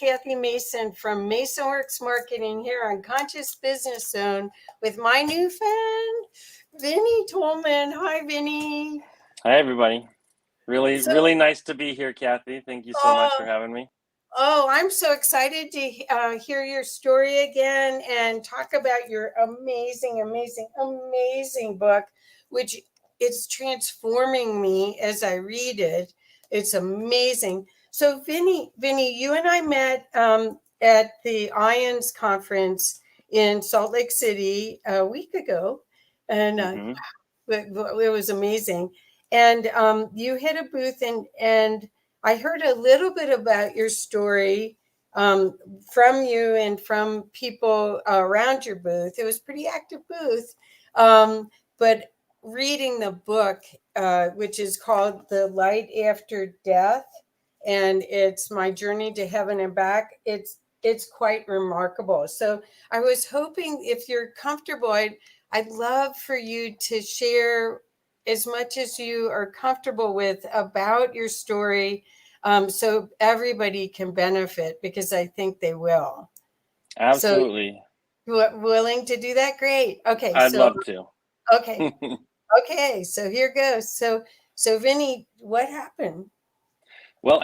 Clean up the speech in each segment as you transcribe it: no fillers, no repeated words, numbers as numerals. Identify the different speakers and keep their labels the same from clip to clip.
Speaker 1: Kathy Mason from MasonWorks Marketing here on Conscious Business Zone with my new friend, Vincent Tolman. Hi, Vinny.
Speaker 2: Hi, everybody. Really nice to be here, Kathy. Thank you so much for having me.
Speaker 1: Oh, I'm so excited to hear your story again and talk about your amazing book, which is transforming me as I read it. It's amazing. So, Vinny, you and I met at the IONS conference in Salt Lake City a week ago, and it was amazing. And you hit a booth, and I heard a little bit about your story from you and from people around your booth. It was a pretty active booth, but reading the book, which is called The Light After Death, and it's my journey to heaven and back. It's quite remarkable. So I was hoping, if you're comfortable, I'd love for you to share as much as you are comfortable with about your story, so everybody can benefit, because I think they will.
Speaker 2: Absolutely.
Speaker 1: So, willing to do that? Great. Okay.
Speaker 2: I'd love to.
Speaker 1: Okay. Okay. So here goes. So Vinny, what happened?
Speaker 2: Well,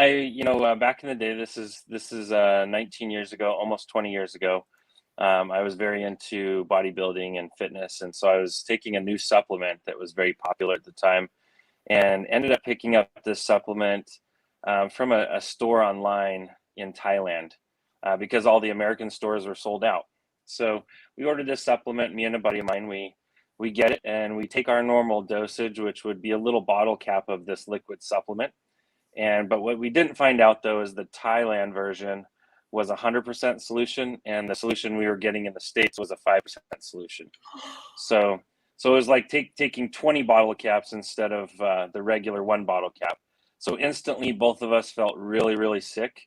Speaker 2: back in the day, this is 19 years ago, almost 20 years ago. I was very into bodybuilding and fitness, and so I was taking a new supplement that was very popular at the time, and ended up picking up this supplement from a store online in Thailand because all the American stores were sold out. So we ordered this supplement, me and a buddy of mine. We get it, and we take our normal dosage, which would be a little bottle cap of this liquid supplement. But what we didn't find out, though, is the Thailand version was 100% solution, and the solution we were getting in the States was a 5% solution. So it was like taking 20 bottle caps instead of the regular one bottle cap. So instantly, both of us felt really, really sick.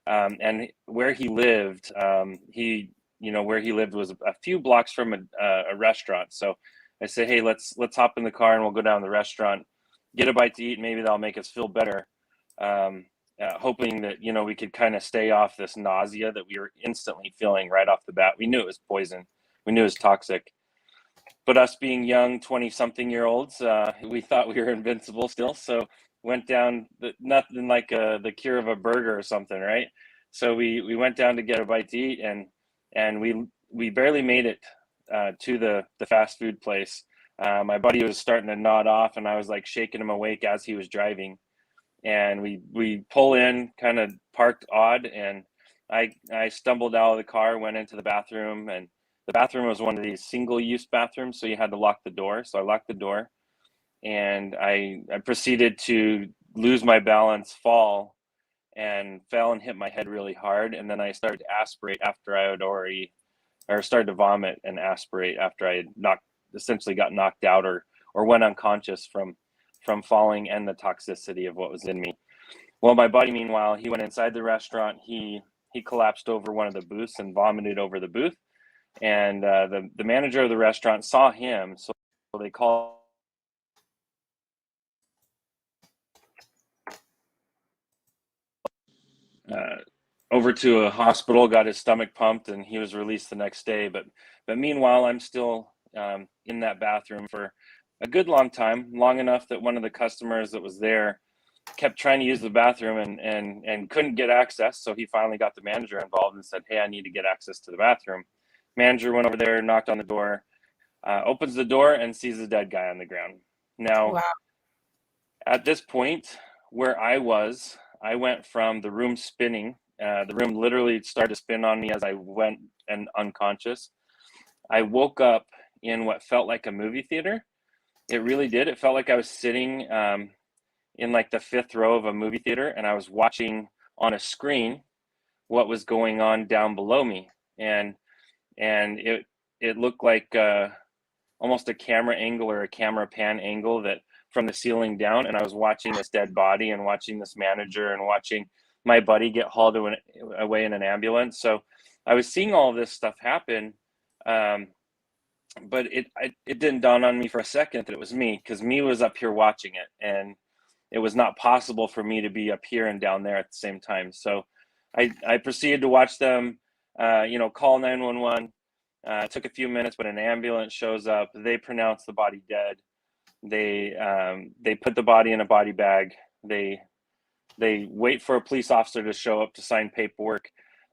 Speaker 2: And where he lived, where he lived was a few blocks from a restaurant. So I said, hey, let's hop in the car and we'll go down to the restaurant, get a bite to eat. Maybe that'll make us feel better. Hoping that, we could kind of stay off this nausea that we were instantly feeling right off the bat. We knew it was poison. We knew it was toxic. But us being young, 20-something-year-olds, we thought we were invincible still. So went down, nothing like the cure of a burger or something, right? So we went down to get a bite to eat, and we barely made it to the fast food place. My buddy was starting to nod off, and I was like shaking him awake as he was driving. And we pull in, kind of parked odd, and I stumbled out of the car, went into the bathroom, and the bathroom was one of these single-use bathrooms, so you had to lock the door. So I locked the door, and I proceeded to lose my balance, fall, and fell and hit my head really hard. And then I started to aspirate after I had started to vomit and aspirate after I had essentially got knocked out or went unconscious from falling and the toxicity of what was in me. Well, my buddy, meanwhile, he went inside the restaurant. He collapsed over one of the booths and vomited over the booth. And the manager of the restaurant saw him, so they called over to a hospital, got his stomach pumped, and he was released the next day. But meanwhile, I'm still in that bathroom for a good long time, long enough that one of the customers that was there kept trying to use the bathroom and couldn't get access. So he finally got the manager involved and said, hey, I need to get access to the bathroom. Manager went over there, knocked on the door, opens the door, and sees a dead guy on the ground. Now, wow. At this point where I went from the room spinning. The room literally started to spin on me as I went and unconscious. I woke up in what felt like a movie theater. It really did. It felt like I was sitting in like the fifth row of a movie theater, and I was watching on a screen what was going on down below me. And it looked like almost a camera angle or a camera pan angle that from the ceiling down. And I was watching this dead body and watching this manager and watching my buddy get hauled away in an ambulance. So I was seeing all of this stuff happen. But it didn't dawn on me for a second that it was me, because me was up here watching it, and it was not possible for me to be up here and down there at the same time. So I proceeded to watch them, call 911. It took a few minutes, but an ambulance shows up. They pronounce the body dead. They put the body in a body bag. They wait for a police officer to show up to sign paperwork.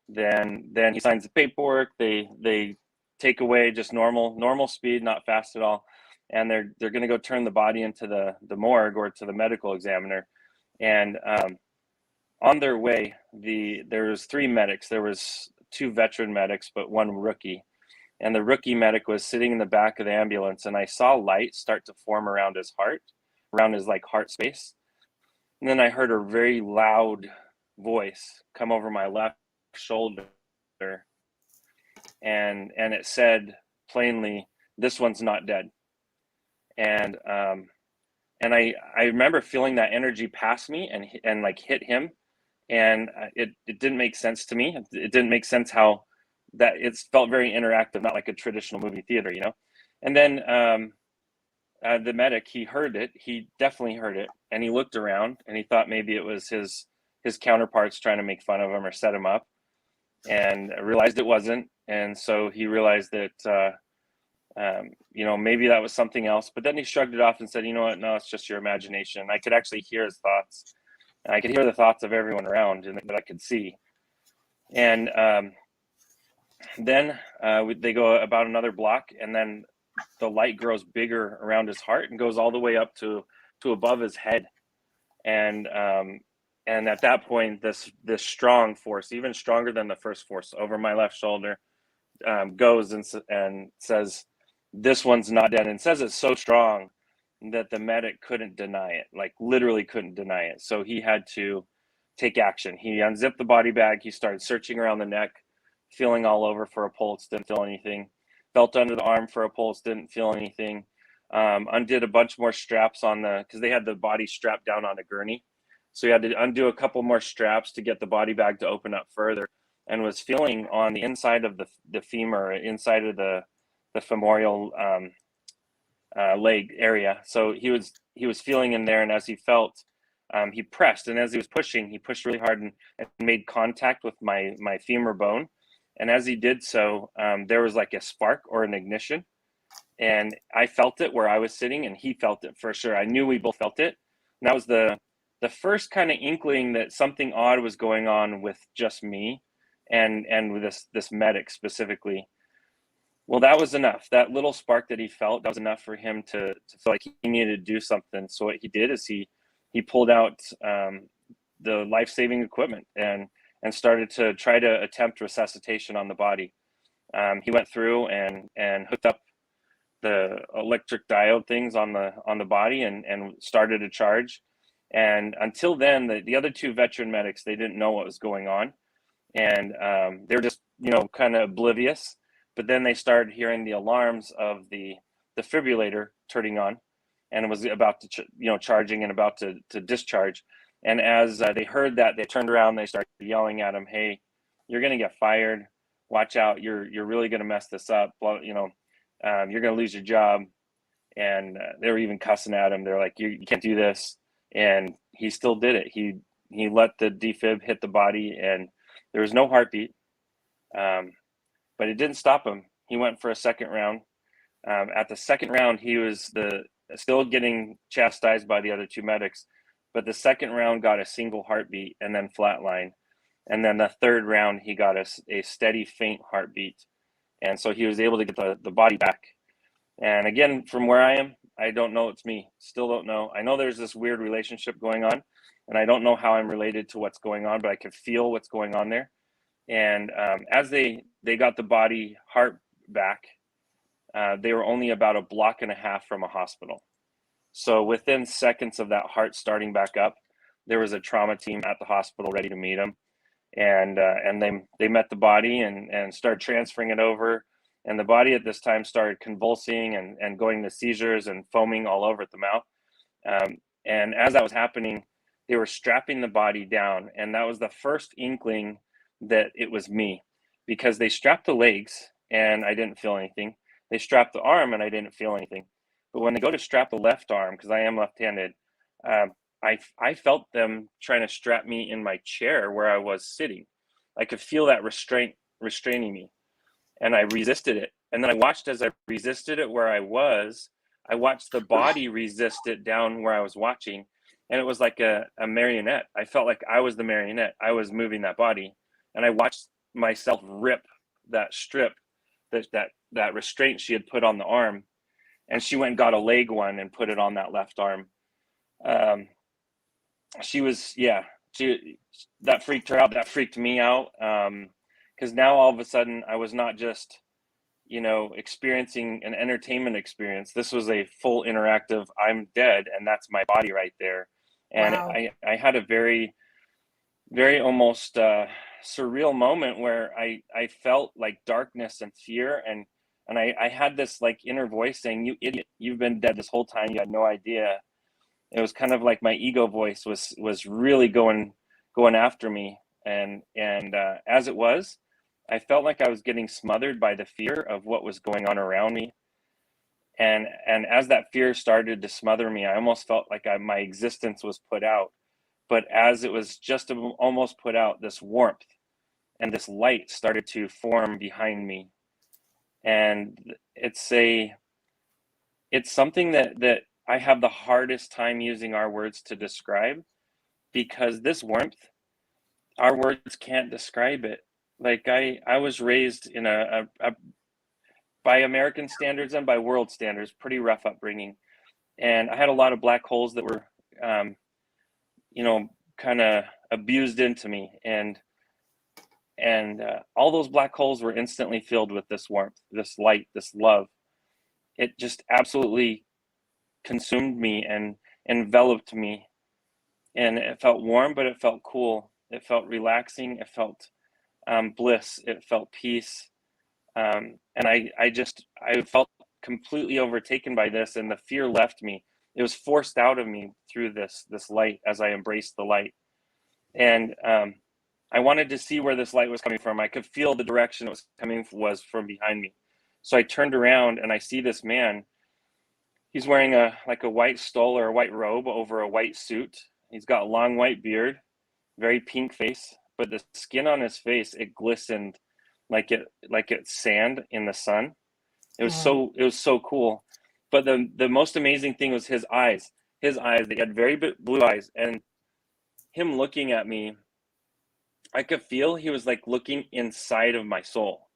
Speaker 2: Then he signs the paperwork. They take away just normal speed, not fast at all, and they're going to go turn the body into the morgue or to the medical examiner. And on their way, there was 3 medics. There was 2 veteran medics, but 1 rookie. And the rookie medic was sitting in the back of the ambulance, and I saw light start to form around his heart, around his like heart space. And then I heard a very loud voice come over my left shoulder, and it said plainly, "This one's not dead." And I remember feeling that energy pass me and like hit him, and it didn't make sense to me. It didn't make sense how that it felt very interactive, not like a traditional movie theater, And then the medic, he heard it. He definitely heard it, and he looked around and he thought maybe it was his counterparts trying to make fun of him or set him up, and realized it wasn't. And so he realized that maybe that was something else. But then he shrugged it off and said, "You know what? No, it's just your imagination." I could actually hear his thoughts, and I could hear the thoughts of everyone around, and that I could see. And then they go about another block, and then the light grows bigger around his heart and goes all the way up to above his head. And at that point, this strong force, even stronger than the first force, over my left shoulder, goes and says, "This one's not dead," and says it so strong that the medic couldn't deny it, like literally couldn't deny it. So he had to take action. He unzipped the body bag. He started searching around the neck, feeling all over for a pulse, didn't feel anything. Felt under the arm for a pulse, didn't feel anything. Undid a bunch more straps because they had the body strapped down on a gurney. So he had to undo a couple more straps to get the body bag to open up further, and was feeling on the inside of the femur, inside of the femoral leg area. So he was feeling in there, and as he felt, he pressed, and as he was pushing, he pushed really hard and made contact with my femur bone. And as he did so, there was like a spark or an ignition, and I felt it where I was sitting, and he felt it for sure. I knew we both felt it. And that was the first kind of inkling that something odd was going on with just me and with this medic specifically. Well, that was enough. That little spark that he felt, that was enough for him to feel like he needed to do something. So what he did is he pulled out the life-saving equipment and started to try to attempt resuscitation on the body. He went through and hooked up the electric diode things on the body and started a charge. And until then, the other 2 veteran medics, they didn't know what was going on, and they were just kind of oblivious. But then they started hearing the alarms of the defibrillator turning on, and it was about to charging and about to discharge. And as they heard that, they turned around, they started yelling at him, "Hey, you're going to get fired. Watch out. You're really going to mess this up. Well, you're going to lose your job." And they were even cussing at him. They're like, you can't do this. And he still did it. He let the defib hit the body, and there was no heartbeat. But it didn't stop him. He went for a second round. At the second round, he was still getting chastised by the other 2 medics. But the second round got a single heartbeat and then flatline. And then the third round, he got a steady, faint heartbeat. And so he was able to get the body back. And again, from where I am, I don't know it's me. Still don't know. I know there's this weird relationship going on, and I don't know how I'm related to what's going on, but I could feel what's going on there. And as they got the body heart back, they were only about a block and a half from a hospital. So within seconds of that heart starting back up, there was a trauma team at the hospital ready to meet him. And they met the body and started transferring it over. And the body at this time started convulsing and going to seizures and foaming all over at the mouth. And as that was happening, they were strapping the body down. And that was the first inkling that it was me, because they strapped the legs and I didn't feel anything. They strapped the arm and I didn't feel anything. But when they go to strap the left arm, because I am left-handed, I felt them trying to strap me in my chair where I was sitting. I could feel that restraining me, and I resisted it. And then I watched as I resisted it where I was. I watched the body resist it down where I was watching, and it was like a marionette. I felt like I was the marionette. I was moving that body, and I watched myself rip that strip, that restraint she had put on the arm, and she went and got a leg one and put it on that left arm. She was, yeah, that freaked her out. That freaked me out, because now all of a sudden I was not just, experiencing an entertainment experience. This was a full interactive, I'm dead, and that's my body right there. And
Speaker 1: Wow.
Speaker 2: I had a very, very almost surreal moment where I felt like darkness and fear, and I had this like inner voice saying, "You idiot, you've been dead this whole time, you had no idea." It was kind of like my ego voice was really going after me, and as it was, I felt like I was getting smothered by the fear of what was going on around me. And as that fear started to smother me, I almost felt like my existence was put out. But as it was just almost put out, this warmth and this light started to form behind me. And it's something that I have the hardest time using our words to describe, because this warmth, our words can't describe it. Like I was raised in a by American standards and by world standards, pretty rough upbringing. And I had a lot of black holes that were, kind of abused into me. And all those black holes were instantly filled with this warmth, this light, this love. It just absolutely consumed me and enveloped me. And it felt warm, but it felt cool. It felt relaxing. It felt bliss. It felt peace. And I felt completely overtaken by this, and the fear left me. It was forced out of me through this light as I embraced the light. And I wanted to see where this light was coming from. I could feel the direction it was coming was from behind me. So I turned around and I see this man. He's wearing a white stole or a white robe over a white suit. He's got a long white beard, very pink face, but the skin on his face, it glistened like it's sand in the sun. It was so cool. But the most amazing thing was his eyes. His eyes, they had very blue eyes, and him looking at me, I could feel he was like looking inside of my soul.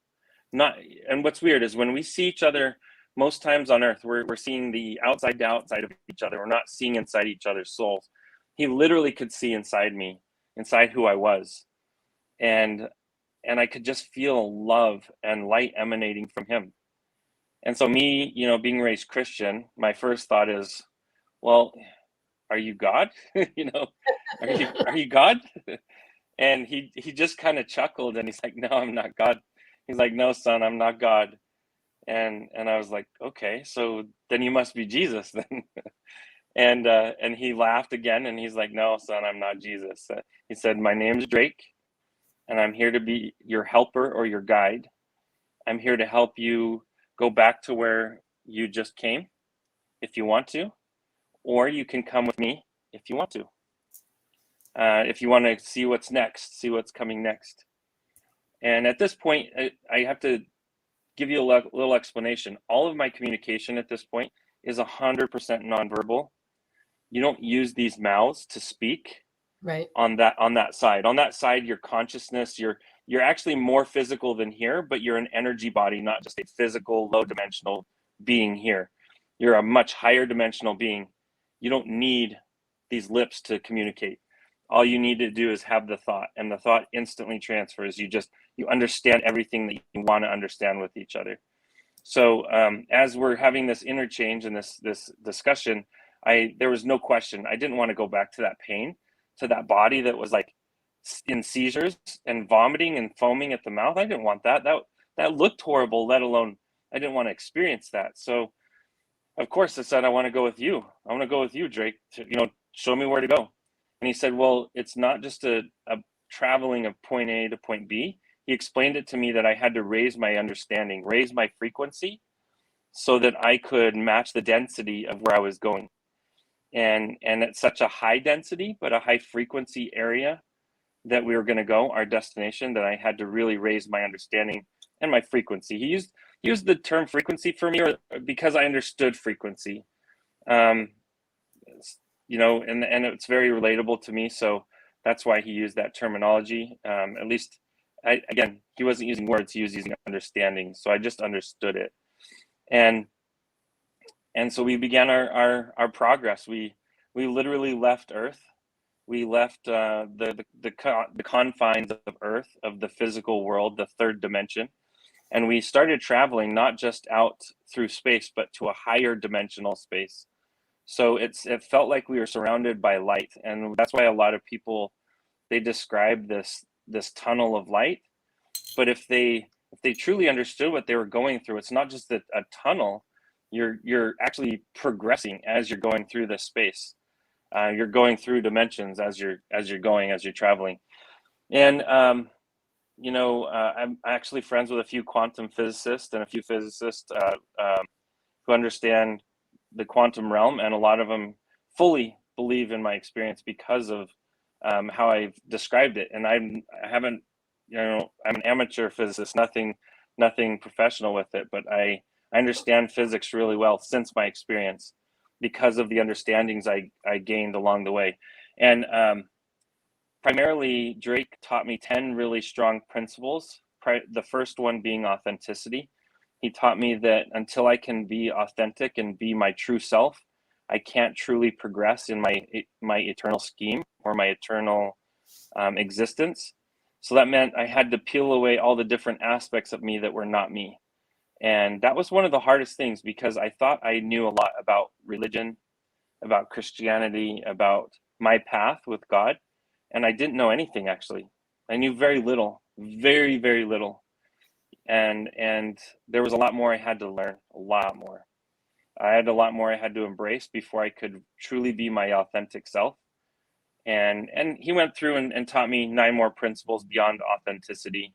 Speaker 2: And what's weird is when we see each other most times on earth, we're seeing the outside of each other. We're not seeing inside each other's souls. He literally could see inside me, inside who I was. And I could just feel love and light emanating from him. And so me, being raised Christian, my first thought is, well, are you God? Are you God? And he just kind of chuckled, and he's like, no, I'm not God. He's like, no, son, I'm not God. And I was like, okay, so then you must be Jesus then. And he laughed again, and he's like, no, son, I'm not Jesus. He said, my name's Drake, and I'm here to be your helper or your guide. I'm here to help you go back to where you just came, if you want to, or you can come with me if you want to. If you want to see what's next, see what's coming next. And at this point, I have to give you a little explanation. All of my communication at this point is 100% nonverbal. You don't use these mouths to speak.
Speaker 1: Right.
Speaker 2: On that side, your consciousness, you're actually more physical than here, but you're an energy body, not just a physical, low dimensional being here. You're a much higher dimensional being. You don't need these lips to communicate. All you need to do is have the thought, and the thought instantly transfers. You understand everything that you want to understand with each other. So as we're having this interchange and this discussion, there was no question. I didn't want to go back to that pain, to that body that was like in seizures and vomiting and foaming at the mouth. I didn't want that. That looked horrible, let alone I didn't want to experience that. So of course I said, I want to go with you. I want to go with you, Drake, to, show me where to go. And he said, well, it's not just a traveling of point A to point B. He explained it to me that I had to raise my understanding, raise my frequency so that I could match the density of where I was going. And it's such a high density, but a high frequency area that we were going to go, our destination, that I had to really raise my understanding and my frequency. He used the term frequency for me, or because I understood frequency. You know, and it's very relatable to me. So that's why he used that terminology. At least, again, he wasn't using words; he was using understanding. So I just understood it, and so we began our progress. We literally left Earth. We left the confines of Earth, of the physical world, the third dimension, and we started traveling not just out through space, but to a higher dimensional space. So it felt like we were surrounded by light, and that's why a lot of people, they describe this tunnel of light. But if they truly understood what they were going through, it's not just a tunnel. You're actually progressing as you're going through this space. You're going through dimensions as you're traveling. And you know, I'm actually friends with a few quantum physicists and a few physicists who understand the quantum realm, and a lot of them fully believe in my experience because of how I've described it. And I haven't, you know, I'm an amateur physicist, nothing professional with it, but I understand physics really well since my experience, because of the understandings I gained along the way. And primarily, Drake taught me 10 really strong principles. The first one being authenticity. He taught me that until I can be authentic and be my true self, I can't truly progress in my eternal scheme or my eternal existence. So that meant I had to peel away all the different aspects of me that were not me. And that was one of the hardest things, because I thought I knew a lot about religion, about Christianity, about my path with God. And I didn't know anything, actually. I knew very little, very, very little. And there was a lot more I had to learn, a lot more. I had a lot more I had to embrace before I could truly be my authentic self. And he went through and taught me 9 more principles beyond authenticity.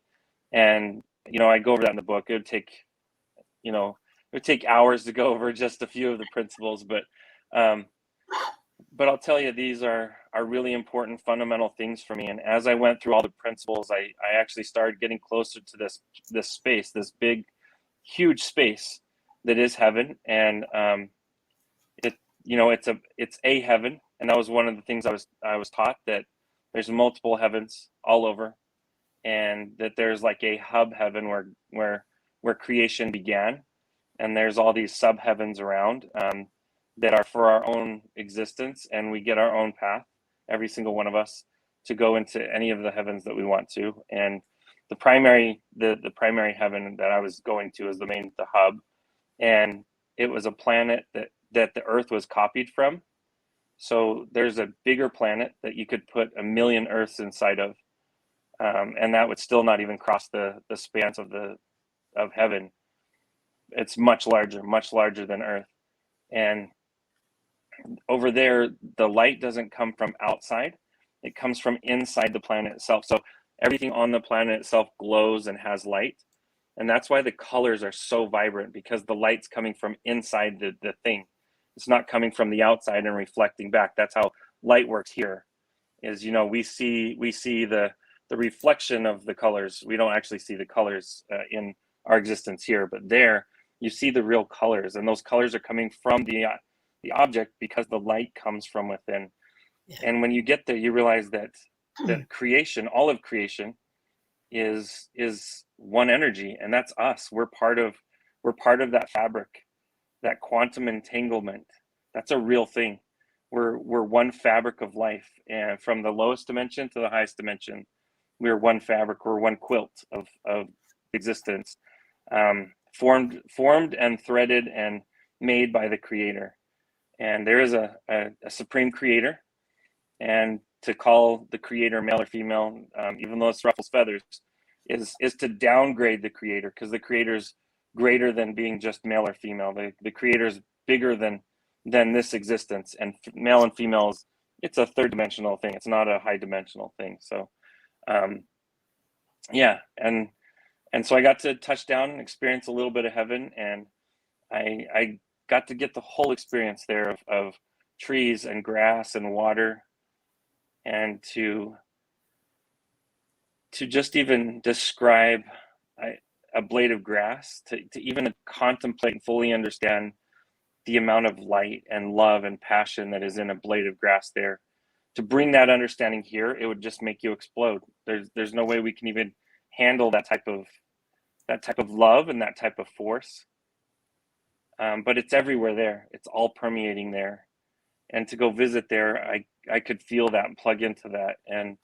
Speaker 2: And, you know, I go over that in the book. It would take, you know, it would take hours to go over just a few of the principles, but I'll tell you, these are really important fundamental things for me. And as I went through all the principles, I actually started getting closer to this space, this big, huge space that is heaven. And it, you know, it's a heaven. And that was one of the things I was taught, that there's multiple heavens all over, and that there's like a hub heaven where creation began, and there's all these sub heavens around. That are for our own existence, and we get our own path, every single one of us, to go into any of the heavens that we want to. And the primary heaven that I was going to is the hub, and it was a planet that the Earth was copied from. So there's a bigger planet that you could put 1,000,000 Earths inside of, and that would still not even cross the span of heaven. It's much larger than Earth. And over there, the light doesn't come from outside, it comes from inside the planet itself. So everything on the planet itself glows and has light, and that's why the colors are so vibrant, because the light's coming from inside the thing. It's not coming from the outside and reflecting back. That's how light works here. Is, you know, we see the reflection of the colors. We don't actually see the colors in our existence here, but there you see the real colors, and those colors are coming from the object, because the light comes from within. Yeah. And when you get there, you realize that creation, all of creation, is one energy, and that's us. We're part of that fabric, that quantum entanglement. That's a real thing. We're one fabric of life, and from the lowest dimension to the highest dimension, we're one fabric. We're one quilt of existence, formed and threaded and made by the Creator. And there is a supreme creator, and to call the creator male or female, even though it ruffles feathers, is to downgrade the creator, because the creator's greater than being just male or female. The creator's bigger than this existence, and male and females, it's a third dimensional thing. It's not a high dimensional thing. So yeah, and so I got to touch down and experience a little bit of heaven, and I got to get the whole experience there of trees and grass and water, and to to just even describe a blade of grass, to even contemplate and fully understand the amount of light and love and passion that is in a blade of grass there. To bring that understanding here, it would just make you explode. There's no way we can even handle that type of love and that type of force. But it's everywhere there. It's all permeating there. And to go visit there, I could feel that and plug into that, and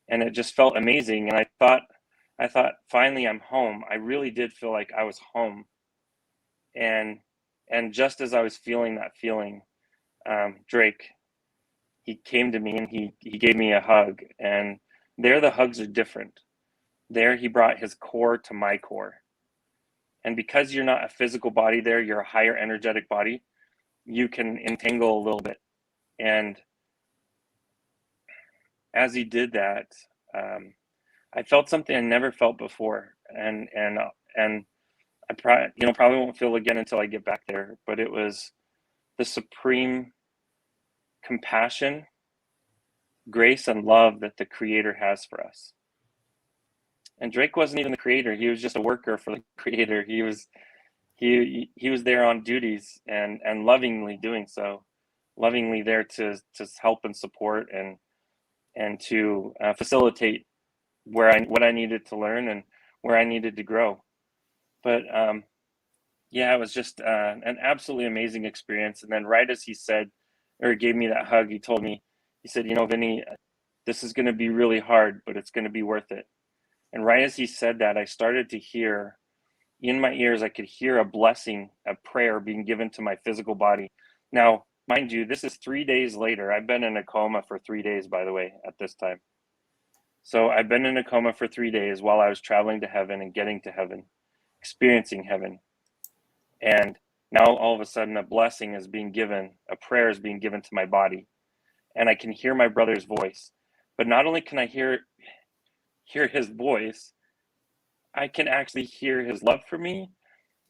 Speaker 2: it just felt amazing. And I thought finally I'm home. I really did feel like I was home. And just as I was feeling that feeling, Drake, he came to me and he gave me a hug. And there the hugs are different. There he brought his core to my core. And because you're not a physical body there, you're a higher energetic body, you can entangle a little bit. And as he did that, I felt something I never felt before. And I probably won't feel again until I get back there, but it was the supreme compassion, grace, and love that the Creator has for us. And Drake wasn't even the creator. He was just a worker for the Creator. He was there on duties and lovingly doing so, lovingly there to help and support and to facilitate what I needed to learn and where I needed to grow. But yeah, it was just an absolutely amazing experience. And then right as he said, or gave me that hug, he told me, he said, Vinny, this is going to be really hard, but it's going to be worth it. And right as he said that, I started to hear in my ears, I could hear a blessing, a prayer being given to my physical body. Now, mind you, this is 3 days later. I've been in a coma for 3 days, by the way, at this time. So I've been in a coma for 3 days while I was traveling to heaven and getting to heaven, experiencing heaven. And now all of a sudden a blessing is being given, a prayer is being given to my body. And I can hear my brother's voice. But not only can I hear his voice, I can actually hear his love for me.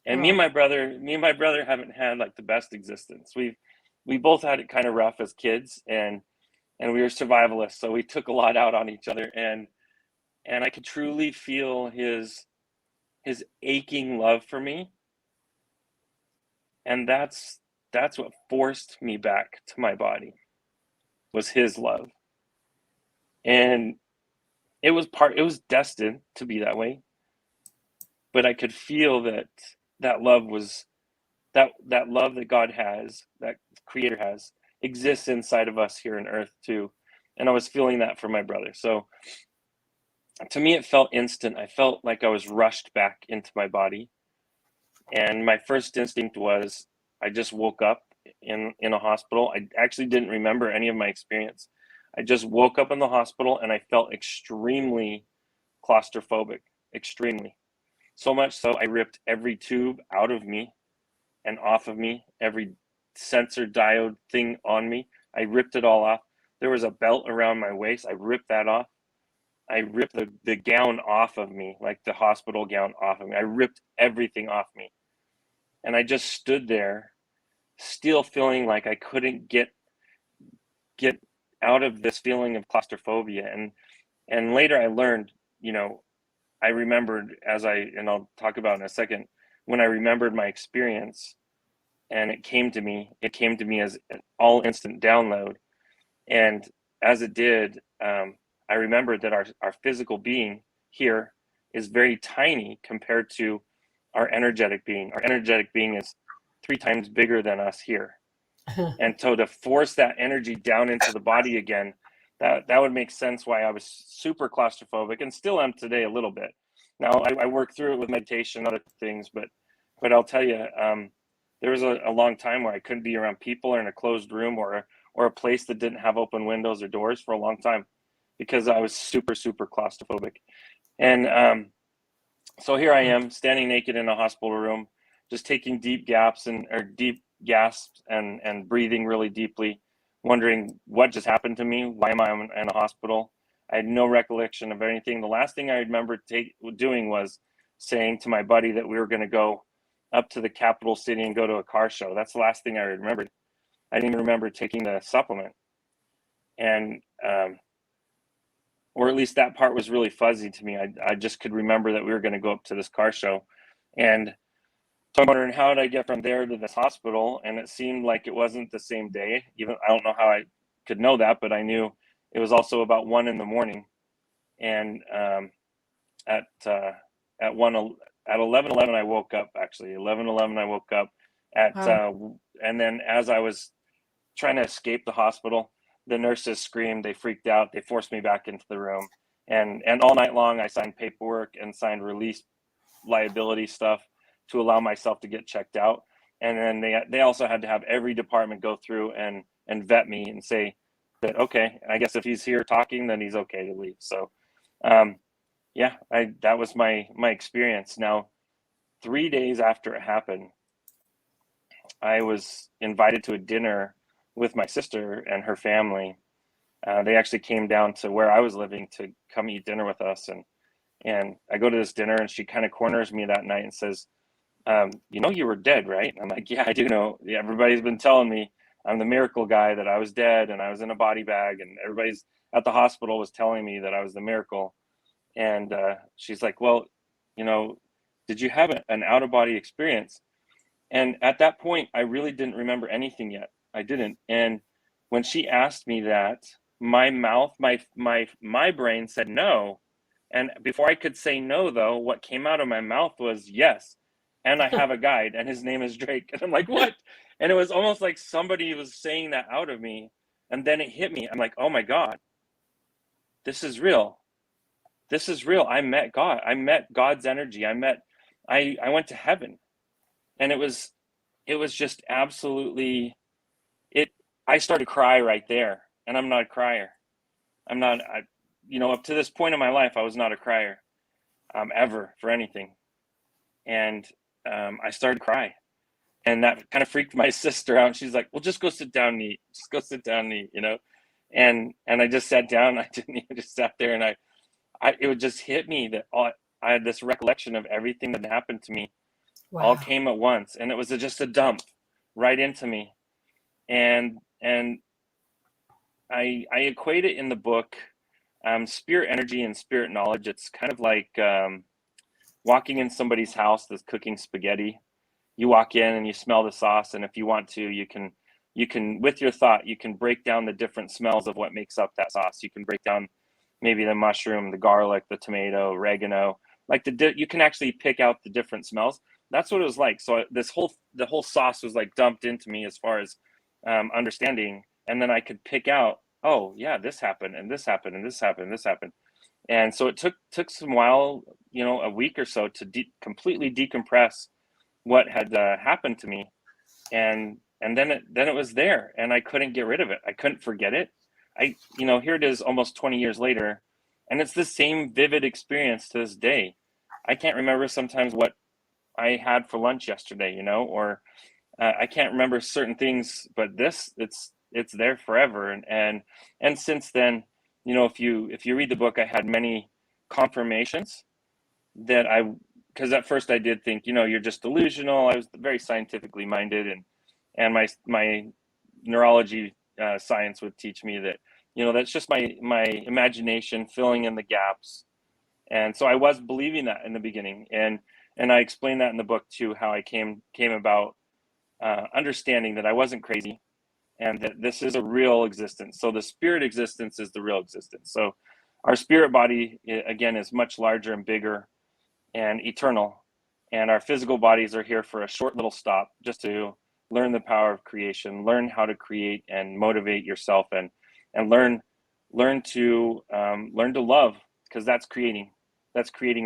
Speaker 2: And me and my brother haven't had like the best existence. We both had it kind of rough as kids, and we were survivalists, so we took a lot out on each other, and I could truly feel his aching love for me. And that's what forced me back to my body, was his love. And it was destined to be that way. But I could feel that love was that love that God has, that Creator has, exists inside of us here on earth too. And I was feeling that for my brother. So to me, it felt instant. I felt like I was rushed back into my body. And my first instinct was, I just woke up in a hospital. I actually didn't remember any of my experience. I just woke up in the hospital and I felt extremely claustrophobic, extremely. So much so I ripped every tube out of me and off of me, every sensor diode thing on me. I ripped it all off. There was a belt around my waist. I ripped that off. I ripped the gown off of me, like the hospital gown off of me. I ripped everything off me. And I just stood there, still feeling like I couldn't get out of this feeling of claustrophobia. And later I learned, I remembered, and I'll talk about in a second, when I remembered my experience, and it came to me as an all instant download. And as it did, I remembered that our physical being here is very tiny compared to our energetic being. Our energetic being is 3 times bigger than us here. And so to force that energy down into the body again, that would make sense why I was super claustrophobic, and still am today a little bit. Now I work through it with meditation and other things, but I'll tell you, there was a long time where I couldn't be around people or in a closed room or a place that didn't have open windows or doors for a long time, because I was super, super claustrophobic. And so here I am standing naked in a hospital room, just taking deep gasps and breathing really deeply, wondering what just happened to me. Why am I in a hospital? I had no recollection of anything. The last thing I remember doing was saying to my buddy that we were going to go up to the capital city and go to a car show. That's the last thing I remembered. I didn't even remember taking the supplement. And or at least that part was really fuzzy to me. I just could remember that we were going to go up to this car show, and so I'm wondering, how did I get from there to this hospital? And it seemed like it wasn't the same day. Even I don't know how I could know that, but I knew it was also about 1 a.m. And at 11:11 I woke up. Actually, 11:11 I woke up. And then as I was trying to escape the hospital, the nurses screamed. They freaked out. They forced me back into the room. And all night long I signed paperwork and signed release liability stuff to allow myself to get checked out. And then they also had to have every department go through and vet me and say that, okay, I guess if he's here talking, then he's okay to leave. So yeah, that was my experience. Now, 3 days after it happened, I was invited to a dinner with my sister and her family. They actually came down to where I was living to come eat dinner with us. And I go to this dinner, and she kind of corners me that night and says, you know, you were dead, right? I'm like, yeah, I do know. Yeah, everybody's been telling me I'm the miracle guy, that I was dead and I was in a body bag, and everybody's at the hospital was telling me that I was the miracle. And she's like, well, you know, did you have an out-of-body experience? And at that point, I really didn't remember anything yet. I didn't. And when she asked me that, my mouth, my brain said no. And before I could say no, though, what came out of my mouth was yes. And I have a guide, and his name is Drake. And I'm like, what? And it was almost like somebody was saying that out of me. And then it hit me. I'm like, oh my God, this is real. This is real. I met God. I met God's energy. I went to heaven. And it was just absolutely I started to cry right there. And I'm not a crier. Up to this point in my life, I was not a crier, ever, for anything. And I started to cry, and that kind of freaked my sister out. And she's like, well, just go sit down and eat. Just go sit down and eat, And I just sat down. I didn't even, just sat there, and it would just hit me that I had this recollection of everything that happened to me. Wow. All came at once, and it was just a dump right into me. And I equate it in the book, spirit energy and spirit knowledge. It's kind of like walking in somebody's house that's cooking spaghetti. You walk in and you smell the sauce, and if you want to, you can with your thought, you can break down the different smells of what makes up that sauce. You can break down maybe the mushroom, the garlic, the tomato, oregano. Like you can actually pick out the different smells. That's what it was like. So the whole sauce was like dumped into me as far as understanding, and then I could pick out, oh yeah, this happened, and this happened, and this happened, and this happened. And so it took some while, a week or so to completely decompress what had happened to me, and then it was there, and I couldn't get rid of it. I couldn't forget it. Here it is almost 20 years later, and it's the same vivid experience to this day. I can't remember sometimes what I had for lunch yesterday, or I can't remember certain things, but it's there forever. And since then, if you read the book, I had many confirmations that because at first I did think, you're just delusional. I was very scientifically minded, and my neurology science would teach me that, that's just my imagination filling in the gaps. And so I was believing that in the beginning, and I explained that in the book too, how I came about understanding that I wasn't crazy, and that this is a real existence. So the spirit existence is the real existence. So our spirit body, again, is much larger and bigger and eternal, and our physical bodies are here for a short little stop, just to learn the power of creation, learn how to create and motivate yourself, and learn to love, because that's creating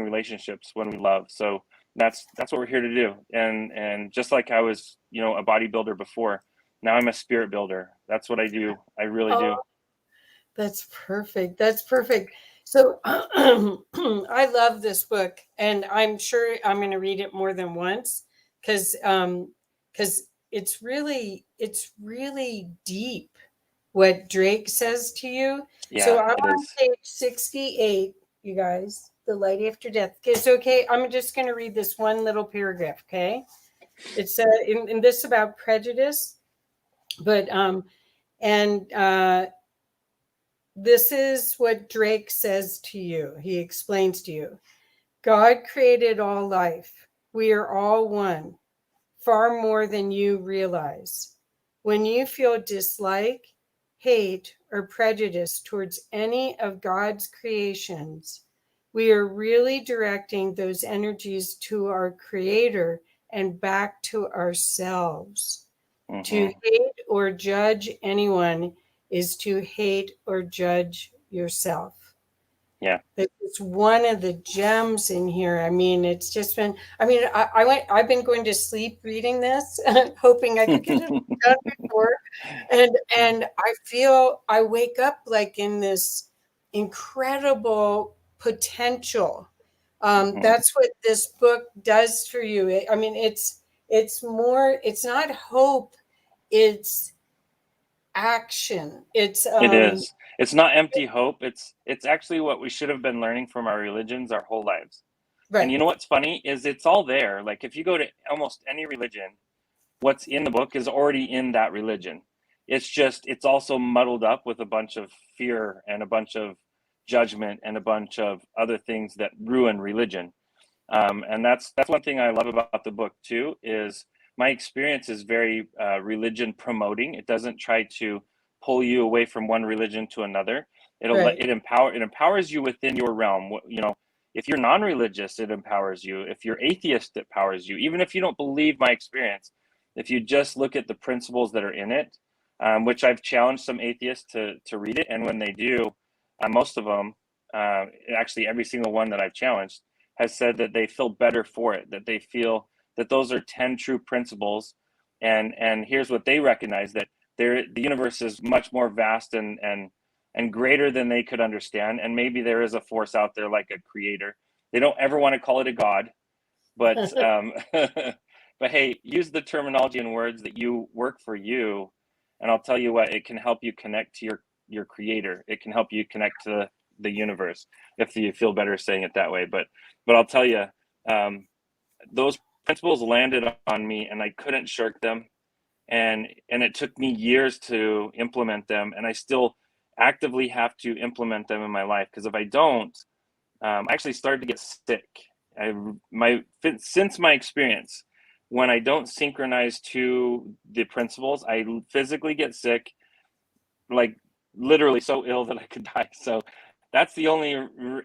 Speaker 2: relationships when we love. So that's what we're here to do. And just like I was, a bodybuilder before, now I'm a spirit builder. That's what I do. I really do.
Speaker 1: That's perfect. That's perfect. So I love this book, and I'm sure I'm going to read it more than once, because it's really deep what Drake says to you.
Speaker 2: Yeah,
Speaker 1: so I'm on page 68, you guys. The light after death. It's okay. I'm just going to read this one little paragraph. Okay, it's in this about prejudice, but this is what Drake says to you. He explains to you, God created all life. We are all one, far more than you realize. When you feel dislike, hate, or prejudice towards any of God's creations, we are really directing those energies to our Creator and back to ourselves. To hate or judge anyone is to hate or judge yourself.
Speaker 2: Yeah.
Speaker 1: It's one of the gems in here. I mean, it's just been, I've been going to sleep reading this, hoping I could get it done before. And I feel I wake up like in this incredible potential. That's what this book does for you. It's more, it's not hope, it's action.
Speaker 2: It is. It's not empty hope. It's actually what we should have been learning from our religions our whole lives. And you
Speaker 1: right.
Speaker 2: know what's funny is it's all there. Like if you go to almost any religion, what's in the book is already in that religion. It's also muddled up with a bunch of fear and a bunch of judgment and a bunch of other things that ruin religion. And that's one thing I love about the book too, is my experience is very religion promoting. It doesn't try to pull you away from one religion to another.
Speaker 1: Right.
Speaker 2: It empowers you within your realm. You know, if you're non-religious, it empowers you. If you're atheist, it empowers you. Even if you don't believe my experience, if you just look at the principles that are in it, which I've challenged some atheists to read it, and when they do, most of them, actually every single one that I've challenged, has said that they feel better for it, that they feel that those are 10 true principles. And here's what they recognize, that the universe is much more vast and greater than they could understand. And maybe there is a force out there like a creator. They don't ever want to call it a God, but but hey, use the terminology and words that you work for you. And I'll tell you what, it can help you connect to your creator. It can help you connect to the universe, if you feel better saying it that way. But I'll tell you, those principles landed on me and I couldn't shirk them. And it took me years to implement them. And I still actively have to implement them in my life. Because if I don't, I actually started to get sick. Since my experience, when I don't synchronize to the principles, I physically get sick, like literally so ill that I could die. So that's the only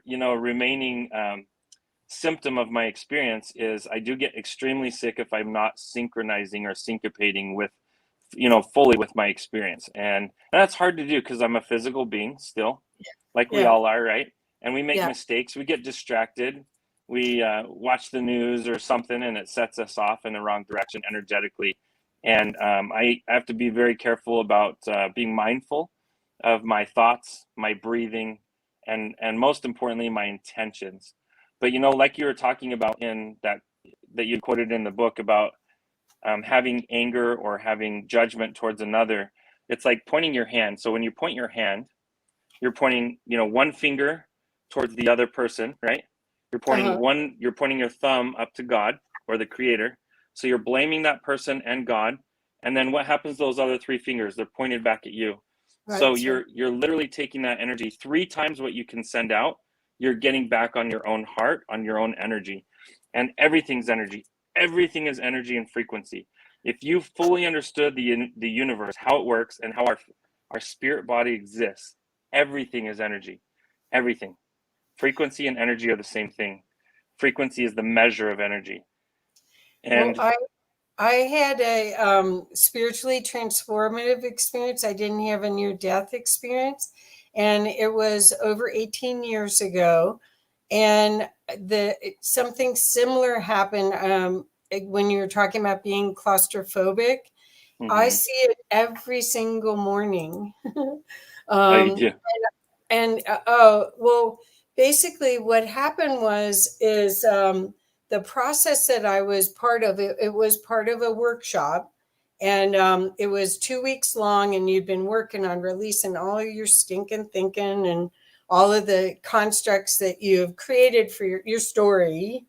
Speaker 2: remaining symptom of my experience, is I do get extremely sick if I'm not synchronizing or syncopating with, fully with my experience. And that's hard to do because I'm a physical being still, like we
Speaker 1: Yeah.
Speaker 2: all are, right? And we make
Speaker 1: Yeah.
Speaker 2: mistakes, we get distracted, we watch the news or something and it sets us off in the wrong direction energetically. And I have to be very careful about being mindful of my thoughts, my breathing, and most importantly, my intentions. But like you were talking about in that you quoted in the book about having anger or having judgment towards another, it's like pointing your hand. So when you point your hand, you're pointing, one finger towards the other person, right? You're pointing your thumb up to God or the creator. So you're blaming that person and God. And then what happens to those other three fingers? They're pointed back at you.
Speaker 1: Right.
Speaker 2: So you're literally taking that energy 3 times what you can send out. You're getting back on your own heart, on your own energy. And everything's energy. Everything is energy and frequency. If you fully understood the universe, how it works, and how our spirit body exists, everything is energy. Everything. Frequency and energy are the same thing. Frequency is the measure of energy. And
Speaker 1: well, I had a spiritually transformative experience. I didn't have a near-death experience, and it was over 18 years ago. And something similar happened when you were talking about being claustrophobic. I see it every single morning.
Speaker 2: oh, you do.
Speaker 1: Well, basically what happened is the process that I was part of, it was part of a workshop, and it was 2 weeks long, and you'd been working on releasing all of your stinking thinking and all of the constructs that you have created for your story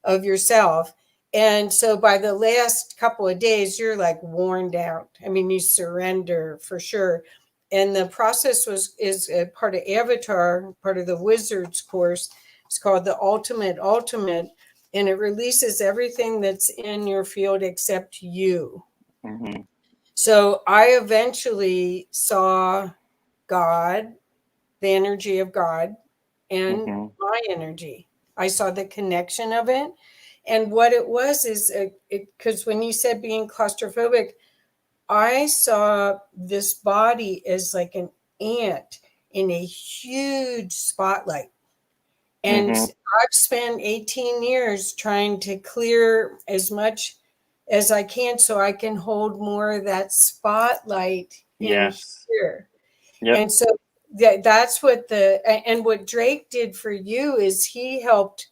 Speaker 1: of yourself. And so by the last couple of days, you're like worn out. I mean, you surrender for sure. and the process is a part of Avatar, part of the Wizards course. It's called the Ultimate, and it releases everything that's in your field except you.
Speaker 2: Mm-hmm.
Speaker 1: So I eventually saw God, the energy of God, and
Speaker 2: Mm-hmm.
Speaker 1: my energy. I saw the connection of it. And what it was is because when you said being claustrophobic, I saw this body as like an ant in a huge spotlight. And
Speaker 2: Mm-hmm.
Speaker 1: I've spent 18 years trying to clear as much as I can so I can hold more of that spotlight in
Speaker 2: Yes.
Speaker 1: here.
Speaker 2: Yep.
Speaker 1: And so that's what and what Drake did for you is he helped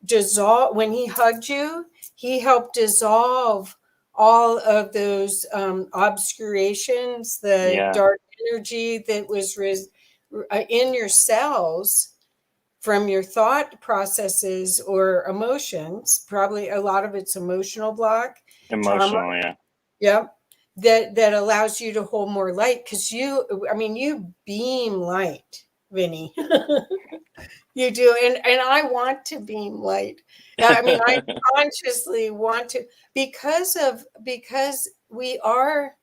Speaker 1: dissolve. When he hugged you, he helped dissolve all of those obscurations, the
Speaker 2: Yeah.
Speaker 1: dark energy that was in your cells from your thought processes or emotions. Probably a lot of it's emotional block, trauma.
Speaker 2: Emotional. Yeah.
Speaker 1: Yeah. That allows you to hold more light, because you beam light, Vinny. You do. And I want to beam light. I mean, I consciously want to, because we're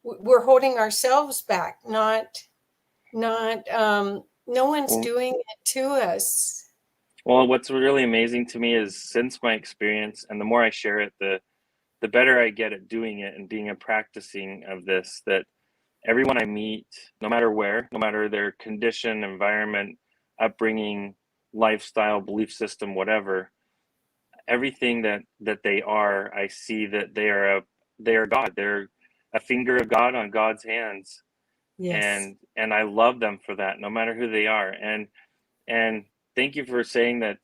Speaker 1: holding ourselves back, not no one's
Speaker 2: Well,
Speaker 1: doing it to us.
Speaker 2: well, what's really amazing to me is, since my experience, and the more I share it, the better I get at doing it and being a practicing of this, that everyone I meet, no matter where, no matter their condition, environment, upbringing, lifestyle, belief system, whatever, everything that they are, I see that they are God. They're a finger of God on God's hands,
Speaker 1: Yes.
Speaker 2: and I love them for that, no matter who they are. And thank you for saying that.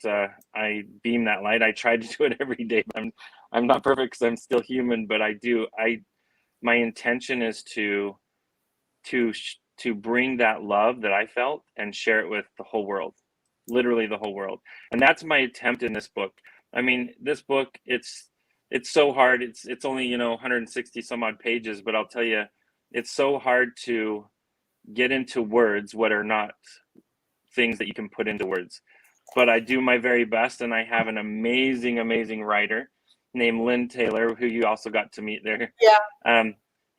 Speaker 2: I beam that light. I try to do it every day. I'm not perfect because I'm still human, but I do. My intention is to bring that love that I felt and share it with the whole world, literally the whole world. And that's my attempt in this book. I mean, this book, it's so hard. It's only 160 some odd pages, but I'll tell you, it's so hard to get into words what are not things that you can put into words. But I do my very best, and I have an amazing writer named Lynn Taylor, who you also got to meet there.
Speaker 1: Yeah.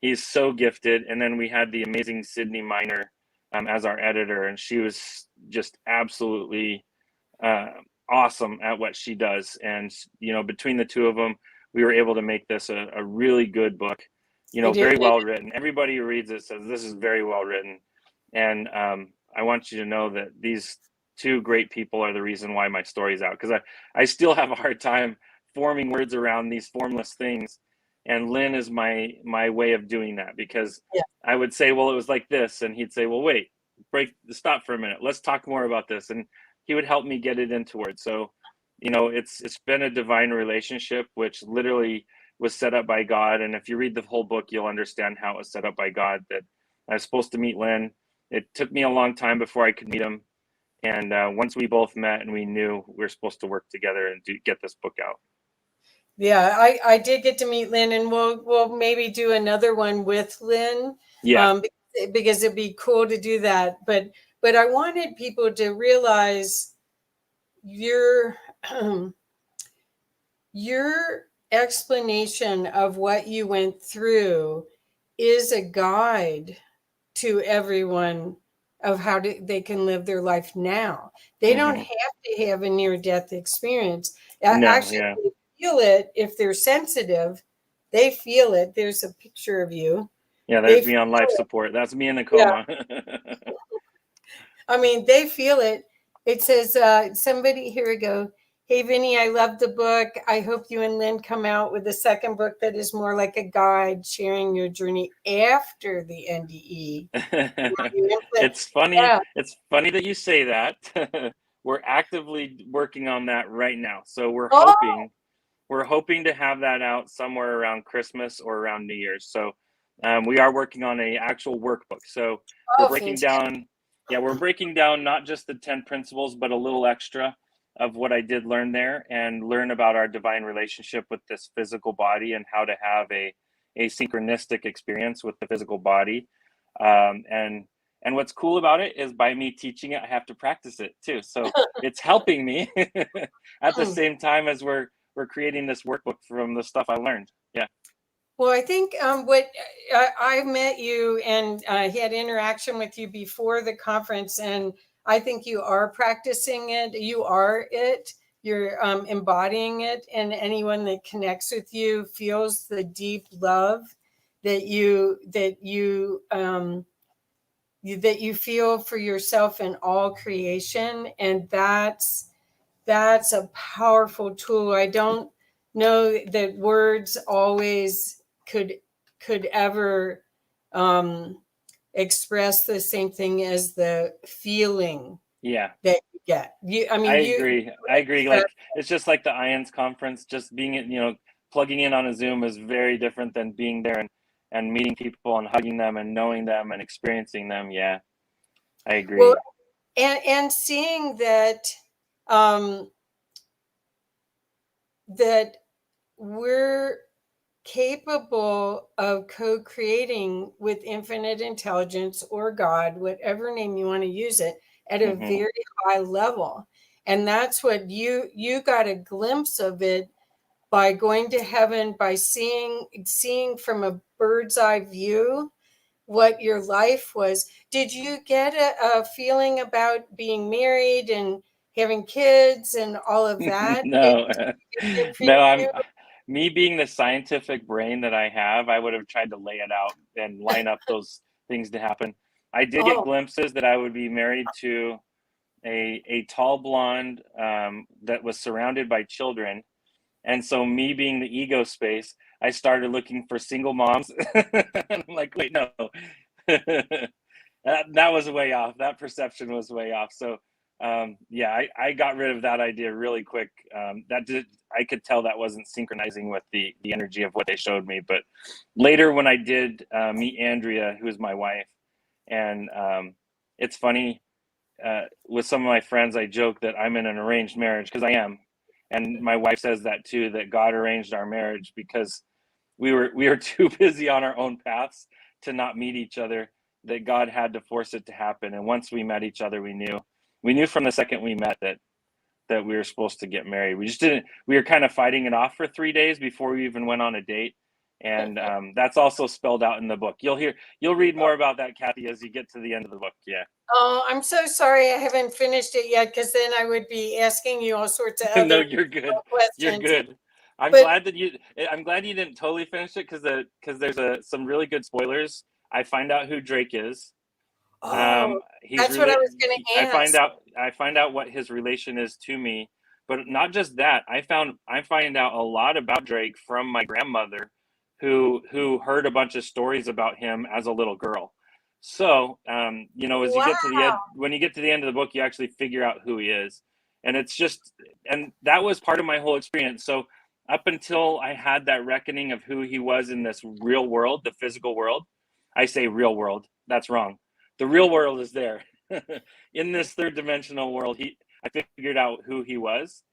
Speaker 2: He's so gifted. And then we had the amazing Sydney Miner as our editor, and she was just absolutely awesome at what she does. And between the two of them, we were able to make this a really good book.
Speaker 1: You did.
Speaker 2: Very well written. Everybody who reads it says this is very well written. And I want you to know that these two great people are the reason why my story's out, because I still have a hard time forming words around these formless things. And Lynn is my way of doing that, because
Speaker 1: Yeah.
Speaker 2: I would say, well, it was like this, and he'd say, well, wait, stop for a minute, let's talk more about this, and he would help me get it into words. So it's been a divine relationship, which literally was set up by God. And if you read the whole book, you'll understand how it was set up by God, that I was supposed to meet Lynn. It took me a long time before I could meet him. And once we both met and we knew we were supposed to work together and get this book out.
Speaker 1: Yeah, I did get to meet Lynn, and we'll maybe do another one with Lynn.
Speaker 2: Yeah.
Speaker 1: Because it'd be cool to do that. But I wanted people to realize your your explanation of what you went through is a guide to everyone of how they can live their life now. They don't
Speaker 2: Mm-hmm.
Speaker 1: have to have a near-death experience.
Speaker 2: No.
Speaker 1: Actually,
Speaker 2: Yeah.
Speaker 1: they feel it. If they're sensitive, they feel it. There's a picture of you.
Speaker 2: Yeah.
Speaker 1: They
Speaker 2: There's me
Speaker 1: feel
Speaker 2: on life
Speaker 1: it.
Speaker 2: support. That's me in a
Speaker 1: Yeah.
Speaker 2: coma.
Speaker 1: I mean, they feel it. It says, somebody, here we go. Hey, Vinny, I love the book. I hope you and Lynn come out with a second book that is more like a guide sharing your journey after the NDE.
Speaker 2: It's funny.
Speaker 1: Yeah.
Speaker 2: It's funny that you say that. We're actively working on that right now. So we're
Speaker 1: Oh,
Speaker 2: hoping to have that out somewhere around Christmas or around New Year's. So we are working on a actual workbook. So we're breaking
Speaker 1: fantastic.
Speaker 2: down. Yeah, we're breaking down not just the 10 principles, but a little extra of what I did learn there, and learn about our divine relationship with this physical body, and how to have a a synchronistic experience with the physical body. And what's cool about it is by me teaching it, I have to practice it too. So it's helping me at the same time as we're creating this workbook from the stuff I learned. Yeah.
Speaker 1: Well, I think I met you and had interaction with you before the conference, and I think you are practicing it. You are it. You're embodying it, and anyone that connects with you feels the deep love that you feel for yourself and all creation, and that's a powerful tool. I don't know that words always could ever express the same thing as the feeling
Speaker 2: Yeah.
Speaker 1: that you get.
Speaker 2: I agree. Like, it's just like the IONS conference, just being, plugging in on a Zoom is very different than being there and meeting people and hugging them and knowing them and experiencing them. Yeah, I agree.
Speaker 1: Well, and seeing that that we're capable of co-creating with infinite intelligence or God, whatever name you want to use it, at a very high level. And that's what you got a glimpse of it by going to heaven, by seeing from a bird's eye view what your life was. Did you get a feeling about being married and having kids and all of that?
Speaker 2: No, no, me being the scientific brain that I have, I would have tried to lay it out and line up those things to happen. I did get glimpses that I would be married to a tall blonde that was surrounded by children. And so me being the ego space, I started looking for single moms. I'm like, wait, no. that was way off. That perception was way off. So yeah, I got rid of that idea really quick. I could tell that wasn't synchronizing with the energy of what they showed me. But later when I did meet Andrea, who is my wife, and it's funny, with some of my friends, I joke that I'm in an arranged marriage, because I am. And my wife says that too, that God arranged our marriage because we were too busy on our own paths to not meet each other, that God had to force it to happen. And once we met each other, we knew from the second we met that we were supposed to get married. We were kind of fighting it off for 3 days before we even went on a date. And that's also spelled out in the book. You'll read more about that, Kathy, as you get to the end of the book. Yeah.
Speaker 1: Oh, I'm so sorry I haven't finished it yet, because then I would be asking you all sorts of other
Speaker 2: No, you're good.
Speaker 1: questions.
Speaker 2: You're good. I'm glad you didn't totally finish it, because there's some really good spoilers. I find out who Drake is.
Speaker 1: That's what I was going to ask.
Speaker 2: I find out what his relation is to me, but not just that. I find out a lot about Drake from my grandmother, who heard a bunch of stories about him as a little girl. So, as you get to the end, when you get to the end of the book, you actually figure out who he is. And and that was part of my whole experience. So up until I had that reckoning of who he was in this real world, the physical world, I say real world, that's wrong. The real world is there. In this third dimensional world, I figured out who he was.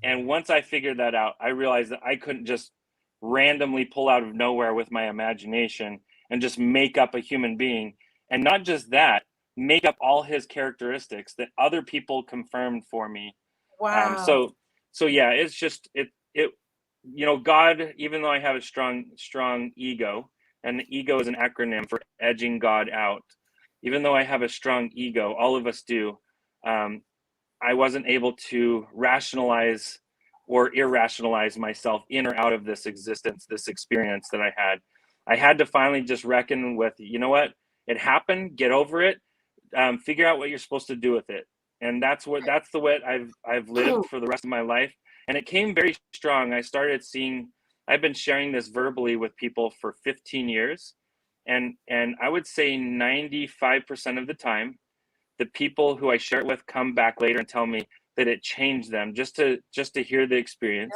Speaker 2: And once I figured that out, I realized that I couldn't just randomly pull out of nowhere with my imagination and just make up a human being. And not just that, make up all his characteristics that other people confirmed for me.
Speaker 1: Wow.
Speaker 2: So yeah, it's just God, even though I have a strong ego, and the ego is an acronym for edging God out. Even though I have a strong ego, all of us do, I wasn't able to rationalize or irrationalize myself in or out of this existence, this experience that I had. I had to finally just reckon with, you know what, it happened, get over it, figure out what you're supposed to do with it. And that's the way I've lived for the rest of my life. And it came very strong. I've been sharing this verbally with people for 15 years. And I would say 95% of the time, the people who I share it with come back later and tell me that it changed them, just to hear the experience,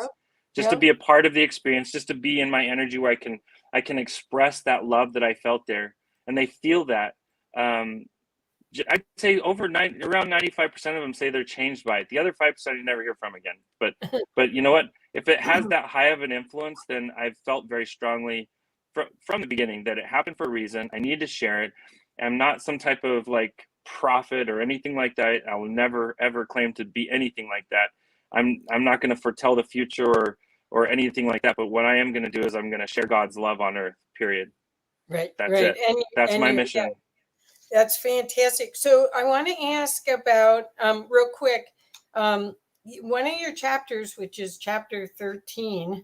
Speaker 2: to be a part of the experience, just to be in my energy where I can express that love that I felt there. And they feel that. I'd say around 95% of them say they're changed by it. The other 5% you never hear from again. But you know what? If it has that high of an influence, then I've felt very strongly from the beginning that it happened for a reason. I need to share it. I'm not some type of like prophet or anything like that. I will never ever claim to be anything like that. I'm not going to foretell the future or anything like that. But what I am going to do is I'm going to share God's love on earth. Period.
Speaker 1: Right,
Speaker 2: That's
Speaker 1: right.
Speaker 2: it. That's my mission.
Speaker 1: Yeah, that's fantastic. So I want to ask about real quick. One of your chapters, which is chapter 13,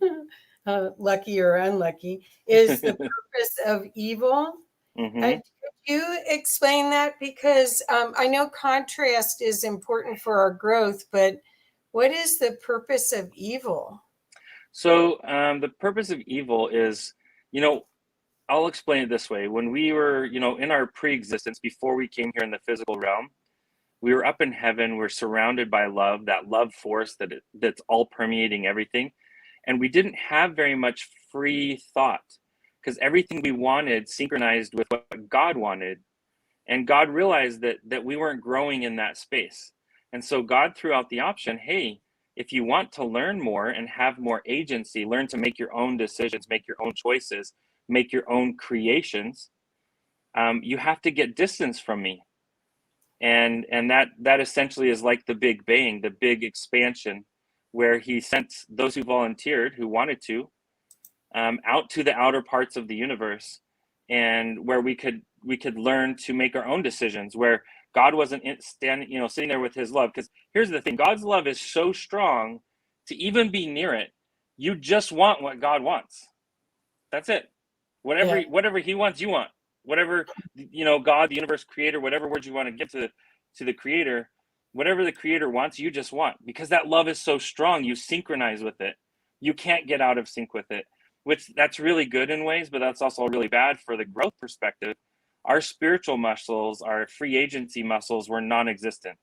Speaker 1: lucky or unlucky, is the purpose of evil. Could you explain that? Because I know contrast is important for our growth, but what is the purpose of evil?
Speaker 2: So the purpose of evil is, I'll explain it this way. When we were, in our pre-existence, before we came here in the physical realm, we were up in heaven. We're surrounded by love, that love force that's all permeating everything. And we didn't have very much free thought because everything we wanted synchronized with what God wanted. And God realized that we weren't growing in that space. And so God threw out the option, hey, if you want to learn more and have more agency, learn to make your own decisions, make your own choices, make your own creations, you have to get distance from me. And that essentially is like the Big Bang, the big expansion, where he sent those who volunteered, who wanted to, out to the outer parts of the universe, and where we could learn to make our own decisions, where God wasn't sitting there with his love. Because here's the thing, God's love is so strong, to even be near it, you just want what God wants. That's it. Whatever he wants, you want. Whatever, God, the universe, creator, whatever words you want to give to the creator, whatever the creator wants, you just want, because that love is so strong, you synchronize with it. You can't get out of sync with it, which that's really good in ways, but that's also really bad for the growth perspective. Our spiritual muscles, our free agency muscles, were non-existent.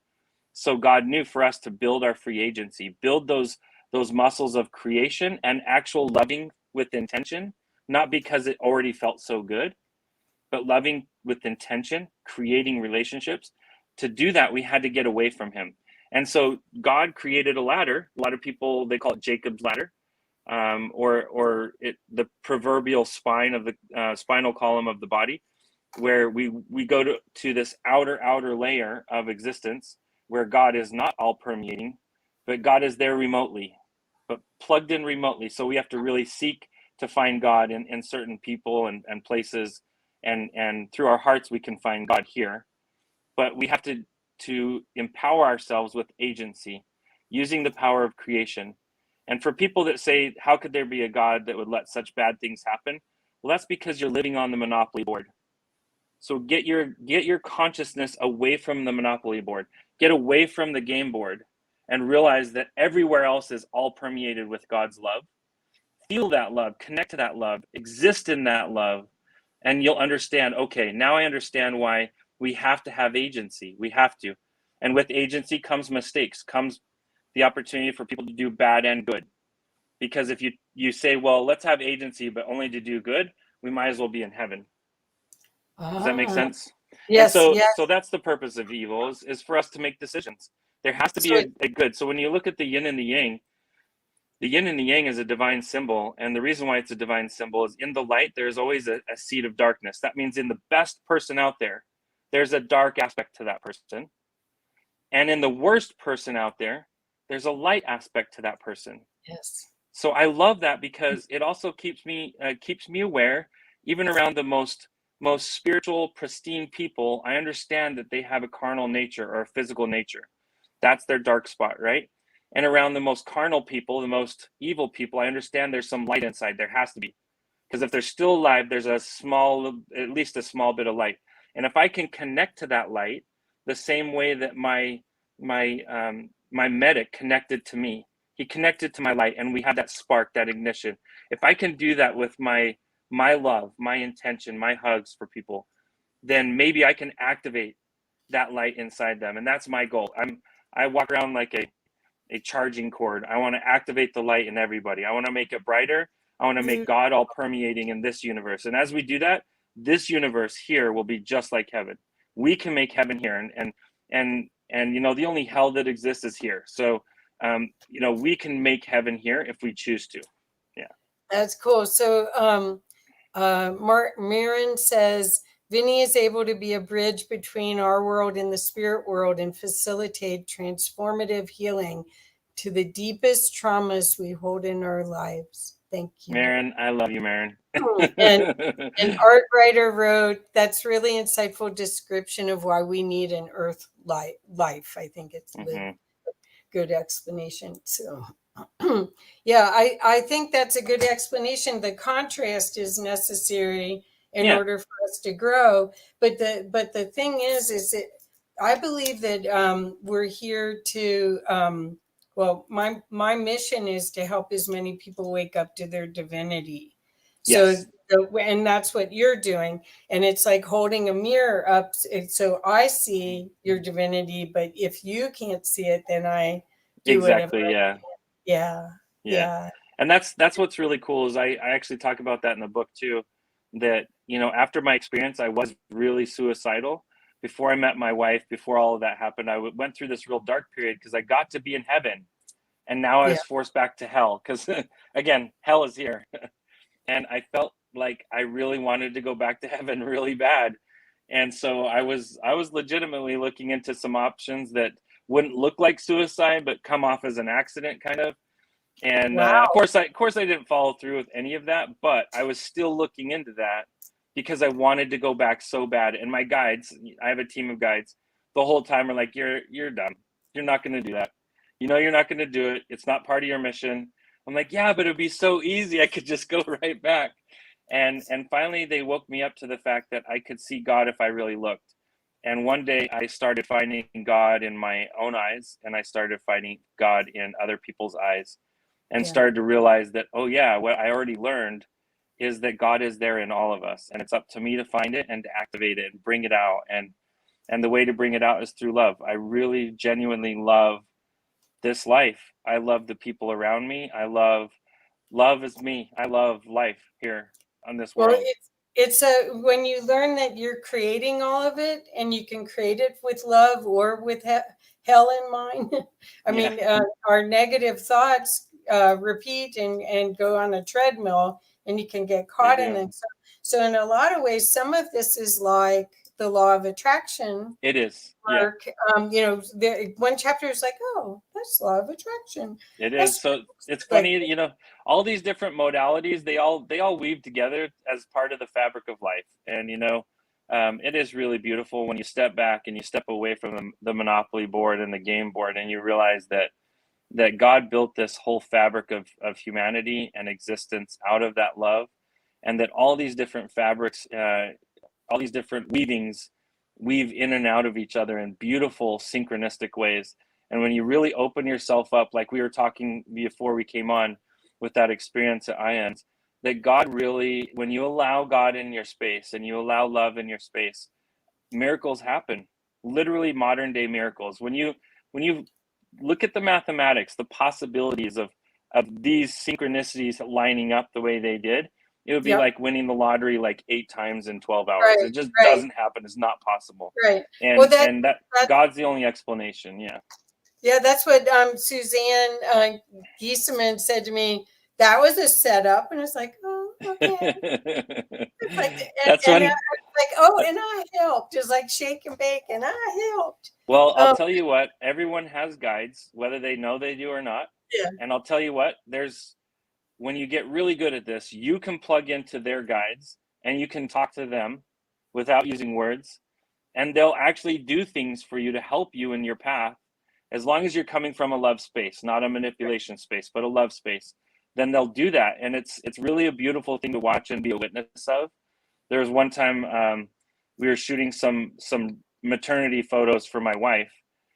Speaker 2: So God knew for us to build our free agency, build those muscles of creation and actual loving with intention, not because it already felt so good, but loving with intention, creating relationships. To do that, we had to get away from him. And so God created a ladder. A lot of people, they call it Jacob's ladder, or the proverbial spine of the spinal column of the body, where we go to this outer layer of existence, where God is not all permeating, but God is there remotely, but plugged in remotely. So we have to really seek to find God in certain people and places, and through our hearts we can find God here. But we have to empower ourselves with agency, using the power of creation. And for people that say, how could there be a God that would let such bad things happen? Well, that's because you're living on the Monopoly board. So get your consciousness away from the Monopoly board, get away from the game board, and realize that everywhere else is all permeated with God's love. Feel that love, connect to that love, exist in that love, and you'll understand, okay, now I understand why we have to have agency. We have to. And with agency comes mistakes, comes the opportunity for people to do bad and good. Because if you say, well, let's have agency, but only to do good, we might as well be in heaven. Does that make sense?
Speaker 1: Yes,
Speaker 2: and
Speaker 1: yes.
Speaker 2: so that's the purpose of evil, is for us to make decisions. There has to be a good. So when you look at the yin and the yang is a divine symbol. And the reason why it's a divine symbol is in the light, there's always a seed of darkness. That means in the best person out there, there's a dark aspect to that person. And in the worst person out there, there's a light aspect to that person.
Speaker 1: Yes.
Speaker 2: So I love that, because it also keeps me aware, even around the most spiritual, pristine people. I understand that they have a carnal nature or a physical nature. That's their dark spot, right? And around the most carnal people, the most evil people, I understand there's some light inside. There has to be, because if they're still alive, there's at least a small bit of light. And if I can connect to that light, the same way that my medic connected to me, he connected to my light, and we had that spark, that ignition. If I can do that with my love, my intention, my hugs for people, then maybe I can activate that light inside them. And that's my goal. I walk around like a charging cord. I want to activate the light in everybody. I want to make it brighter. I want to make God all permeating in this universe. And as we do that, this universe here will be just like heaven. We can make heaven here, and the only hell that exists is here. So we can make heaven here if we choose to. Yeah,
Speaker 1: that's cool. So Mirren says, Vinny is able to be a bridge between our world and the spirit world and facilitate transformative healing to the deepest traumas we hold in our lives. Thank you.
Speaker 2: Marin, I love you, Marin.
Speaker 1: And an art writer wrote, that's really insightful description of why we need an earth life. I think it's a good explanation. So yeah, I think that's a good explanation. The contrast is necessary in order for us to grow. But the thing is that I believe that we're here to well, my mission is to help as many people wake up to their divinity. So, and that's what you're doing. And it's like holding a mirror up. So I see your divinity, but if you can't see it, then I do whatever. Yeah.
Speaker 2: And that's what's really cool is I actually talk about that in the book too, that, you know, after my experience, I was really suicidal. Before I met my wife, before all of that happened, I went through this real dark period because I got to be in heaven. And now I was forced back to hell because, again, hell is here. And I felt like I really wanted to go back to heaven really bad. And so I was legitimately looking into some options that wouldn't look like suicide, but come off as an accident kind of. And of course I didn't follow through with any of that, but I was still looking into that because I wanted to go back so bad. And my guides, I have a team of guides, the whole time are like, you're dumb. You're not going to do that. You know, you're not going to do it. It's not part of your mission. I'm like, yeah, but it'd be so easy. I could just go right back. And finally they woke me up to the fact that I could see God if I really looked. And one day I started finding God in my own eyes, and I started finding God in other people's eyes, and started to realize that, oh yeah, what I already learned is that God is there in all of us, and it's up to me to find it and to activate it and bring it out. And the way to bring it out is through love. I really genuinely love this life. I love the people around me. Love is me. I love life here on this world.
Speaker 1: Well, it's when you learn that you're creating all of it, and you can create it with love or with hell in mind. I mean, our negative thoughts repeat and go on a treadmill, and you can get caught in them. So in a lot of ways, some of this is like the law of attraction.
Speaker 2: It is.
Speaker 1: Work. You know, one chapter is like, oh, that's law of attraction.
Speaker 2: It is. So it's funny, you know, all these different modalities, they all weave together as part of the fabric of life. And, you know, it is really beautiful when you step back and you step away from the Monopoly board and the game board, and you realize that God built this whole fabric of humanity and existence out of that love, and that all these different fabrics, all these different weavings weave in and out of each other in beautiful synchronistic ways. And when you really open yourself up, like we were talking before we came on with that experience at IANS, that God really, when you allow God in your space and you allow love in your space, miracles happen. Literally modern day miracles. When you look at the mathematics, the possibilities of these synchronicities lining up the way they did, it would be like winning the lottery like 8 times in 12 hours. Right, it just doesn't happen. It's not possible.
Speaker 1: Right.
Speaker 2: And,
Speaker 1: well,
Speaker 2: that God's the only explanation. Yeah.
Speaker 1: Yeah, that's what Suzanne Giesemann said to me. That was a setup. And it's like, oh, okay. It's like, and I was like, oh, and I helped. It's like shake and bake, and I helped.
Speaker 2: Well, I'll tell you what, everyone has guides, whether they know they do or not.
Speaker 1: Yeah.
Speaker 2: And I'll tell you what, when you get really good at this, you can plug into their guides and you can talk to them without using words, and they'll actually do things for you to help you in your path, as long as you're coming from a love space, not a manipulation space, but a love space. Then they'll do that, and it's really a beautiful thing to watch and be a witness of. There was one time we were shooting some maternity photos for my wife,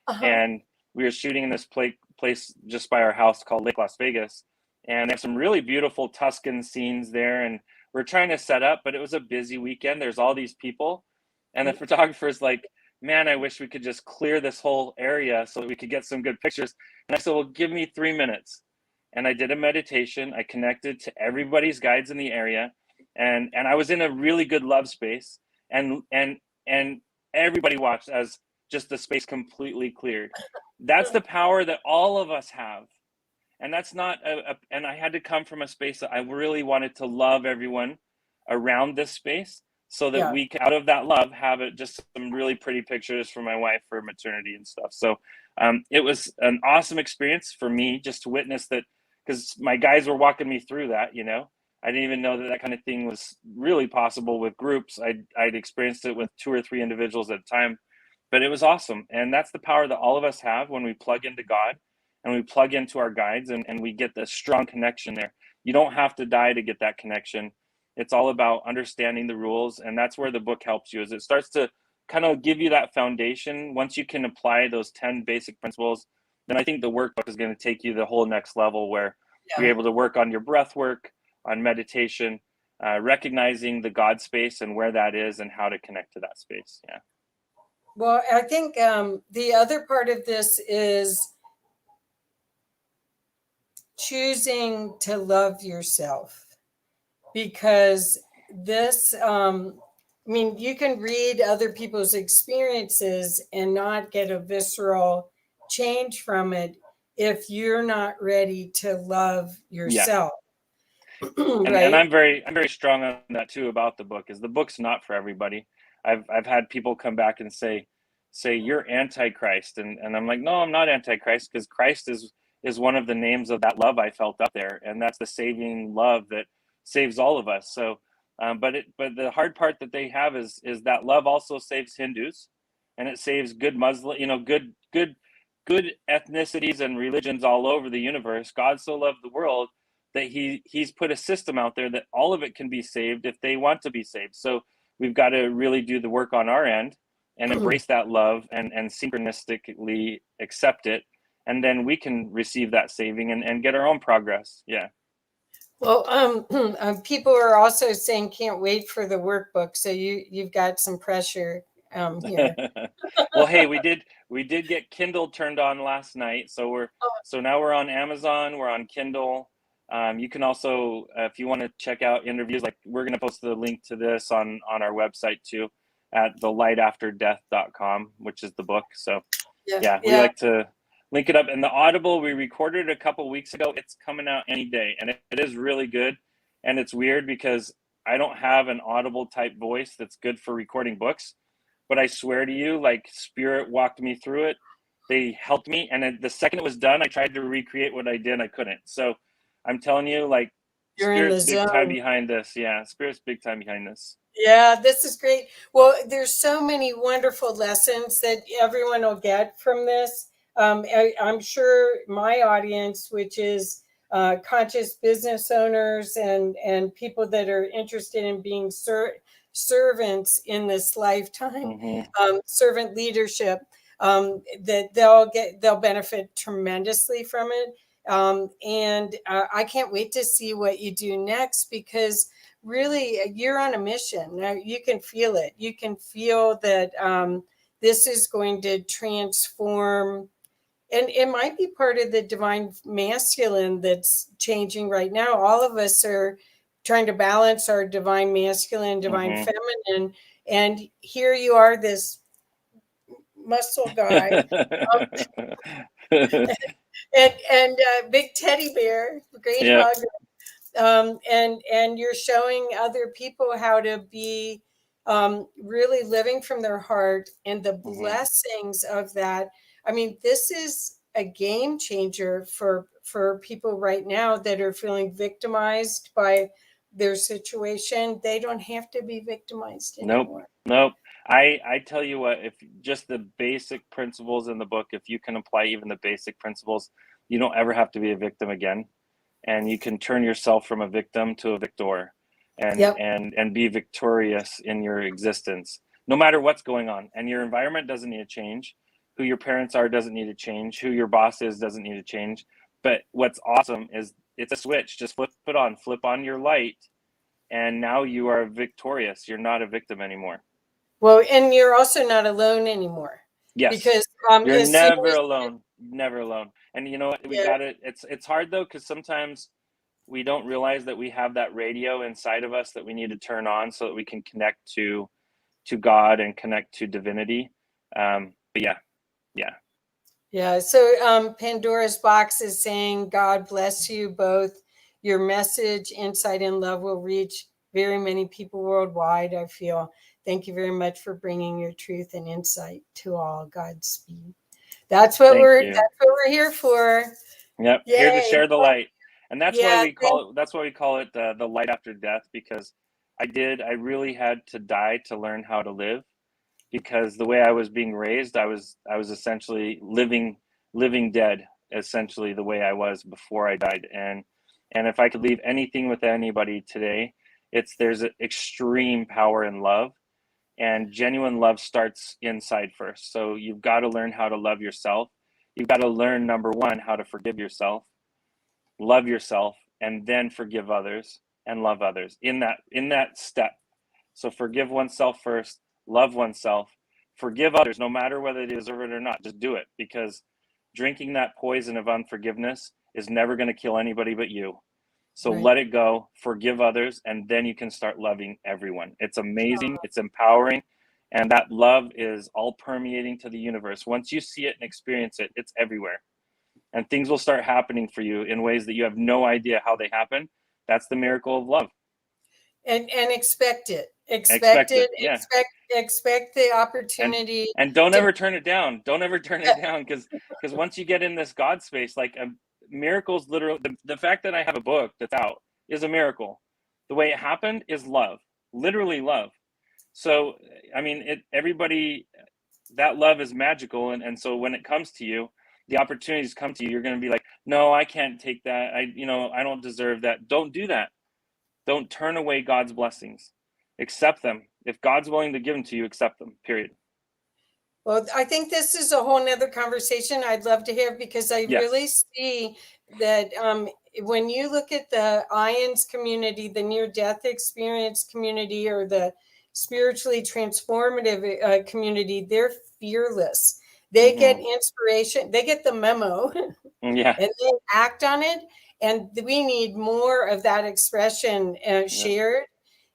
Speaker 2: and we were shooting in this place just by our house called Lake Las Vegas. And there's some really beautiful Tuscan scenes there. And we're trying to set up, but it was a busy weekend. There's all these people. And the photographer's like, man, I wish we could just clear this whole area so that we could get some good pictures. And I said, well, give me 3 minutes. And I did a meditation. I connected to everybody's guides in the area. And I was in a really good love space. And everybody watched as just the space completely cleared. That's the power that all of us have. And that's not and I had to come from a space that I really wanted to love everyone around this space so that
Speaker 1: Yeah.
Speaker 2: we can, out of that love, have it just some really pretty pictures for my wife for maternity and stuff. So it was an awesome experience for me just to witness that, because my guys were walking me through that, you know. I didn't even know that that kind of thing was really possible with groups. I'd experienced it with 2 or 3 individuals at a time, but it was awesome. And that's the power that all of us have when we plug into God and we plug into our guides, and we get this strong connection there. You don't have to die to get that connection. It's all about understanding the rules. And that's where the book helps you, is it starts to kind of give you that foundation. Once you can apply those 10 basic principles, then I think the workbook is going to take you the whole next level, where you're able to work on your breath work, on meditation, recognizing the God space and where that is and how to connect to that space. Yeah.
Speaker 1: Well, I think the other part of this is choosing to love yourself, because this, I mean, you can read other people's experiences and not get a visceral change from it if you're not ready to love yourself.
Speaker 2: And
Speaker 1: Right?
Speaker 2: I'm very strong on that too about the book, is the book's not for everybody. I've had people come back and say you're antichrist, and I'm like, no, I'm not antichrist, because Christ is one of the names of that love I felt up there, and that's the saving love that saves all of us. So but the hard part that they have is that love also saves Hindus, and it saves good Muslim, you know, good ethnicities and religions all over the universe. God so loved the world that he's put a system out there that all of it can be saved if they want to be saved. So we've got to really do the work on our end and embrace that love and synchronistically accept it. And then we can receive that saving and get our own progress. Yeah.
Speaker 1: Well, people are also saying can't wait for the workbook. So you've got some pressure here.
Speaker 2: Well, hey, we did get Kindle turned on last night. So now we're on Amazon, we're on Kindle. You can also, if you want to check out interviews, like we're going to post the link to this on our website too, at thelightafterdeath.com, which is the book. So yeah, we like to link it up. And the Audible, we recorded a couple weeks ago. It's coming out any day, and it is really good. And it's weird because I don't have an Audible type voice that's good for recording books, but I swear to you, like Spirit walked me through it. They helped me, and the second it was done, I tried to recreate what I did. I couldn't. So I'm telling you, like,
Speaker 1: You're in the
Speaker 2: Spirit's big time
Speaker 1: zone.
Speaker 2: behind this. Yeah, Spirit's big time behind this.
Speaker 1: Yeah, this is great. Well, there's so many wonderful lessons that everyone will get from this. I'm sure my audience, which is conscious business owners and people that are interested in being servants in this lifetime, servant leadership, that they'll benefit tremendously from it. And I can't wait to see what you do next, because really you're on a mission. Now you can feel it. You can feel that this is going to transform, and it might be part of the divine masculine that's changing right now. All of us are trying to balance our divine masculine, divine feminine, and here you are, this muscle guy. And big teddy bear, great hug. And you're showing other people how to be really living from their heart and the blessings of that. I mean, this is a game changer for people right now that are feeling victimized by their situation. They don't have to be victimized anymore.
Speaker 2: Nope. I tell you what, if just the basic principles in the book, if you can apply even the basic principles, you don't ever have to be a victim again. And you can turn yourself from a victim to a victor, and be victorious in your existence, no matter what's going on. And your environment doesn't need to change. Who your parents are doesn't need to change. Who your boss is doesn't need to change. But what's awesome is it's a switch. Just flip on your light, and now you are victorious. You're not a victim anymore.
Speaker 1: Well, and you're also not alone anymore.
Speaker 2: Yes,
Speaker 1: because
Speaker 2: you're never alone. Never alone. And you know what? We got it. It's hard though, because sometimes we don't realize that we have that radio inside of us that we need to turn on so that we can connect to God and connect to divinity. But yeah.
Speaker 1: So Pandora's box is saying, God bless you both. Your message, insight, and love will reach very many people worldwide, I feel. Thank you very much for bringing your truth and insight to all. Godspeed. That's what
Speaker 2: Thank
Speaker 1: we're
Speaker 2: you.
Speaker 1: here for.
Speaker 2: Yep,
Speaker 1: Yay.
Speaker 2: here to share the light, and that's why
Speaker 1: Yeah,
Speaker 2: we call it. That's why we call it the light after death, because I really had to die to learn how to live, because the way I was being raised, I was essentially living dead, essentially the way I was before I died. And if I could leave anything with anybody today, it's there's extreme power in love, and genuine love starts inside first. So you've got to learn how to love yourself. You've got to learn, number one, how to forgive yourself, love yourself, and then forgive others and love others in that step. So forgive oneself first, love oneself, forgive others, no matter whether they deserve it or not. Just do it, because drinking that poison of unforgiveness is never going to kill anybody but you. So
Speaker 1: right.
Speaker 2: let it go, forgive others, and then you can start loving everyone. It's amazing, it's empowering, and that love is all permeating to the universe. Once you see it and experience it, it's everywhere. And things will start happening for you in ways that you have no idea how they happen. That's the miracle of love.
Speaker 1: And expect it. Expect it.
Speaker 2: Yeah.
Speaker 1: Expect the opportunity.
Speaker 2: And don't ever turn it down. Don't ever turn it down, because once you get in this God space, like miracles, literally, the fact that I have a book that's out is a miracle. The way it happened is love, literally love. So, I mean, everybody, that love is magical. And so when it comes to you, the opportunities come to you, you're going to be like, no, I can't take that. I don't deserve that. Don't do that. Don't turn away God's blessings. Accept them. If God's willing to give them to you, accept them, period.
Speaker 1: Well, I think this is a whole nother conversation I'd love to have, because I really see that when you look at the IANS community, the near-death experience community, or the spiritually transformative community, they're fearless. They get inspiration. They get the memo.
Speaker 2: Yeah.
Speaker 1: And they act on it. And we need more of that expression shared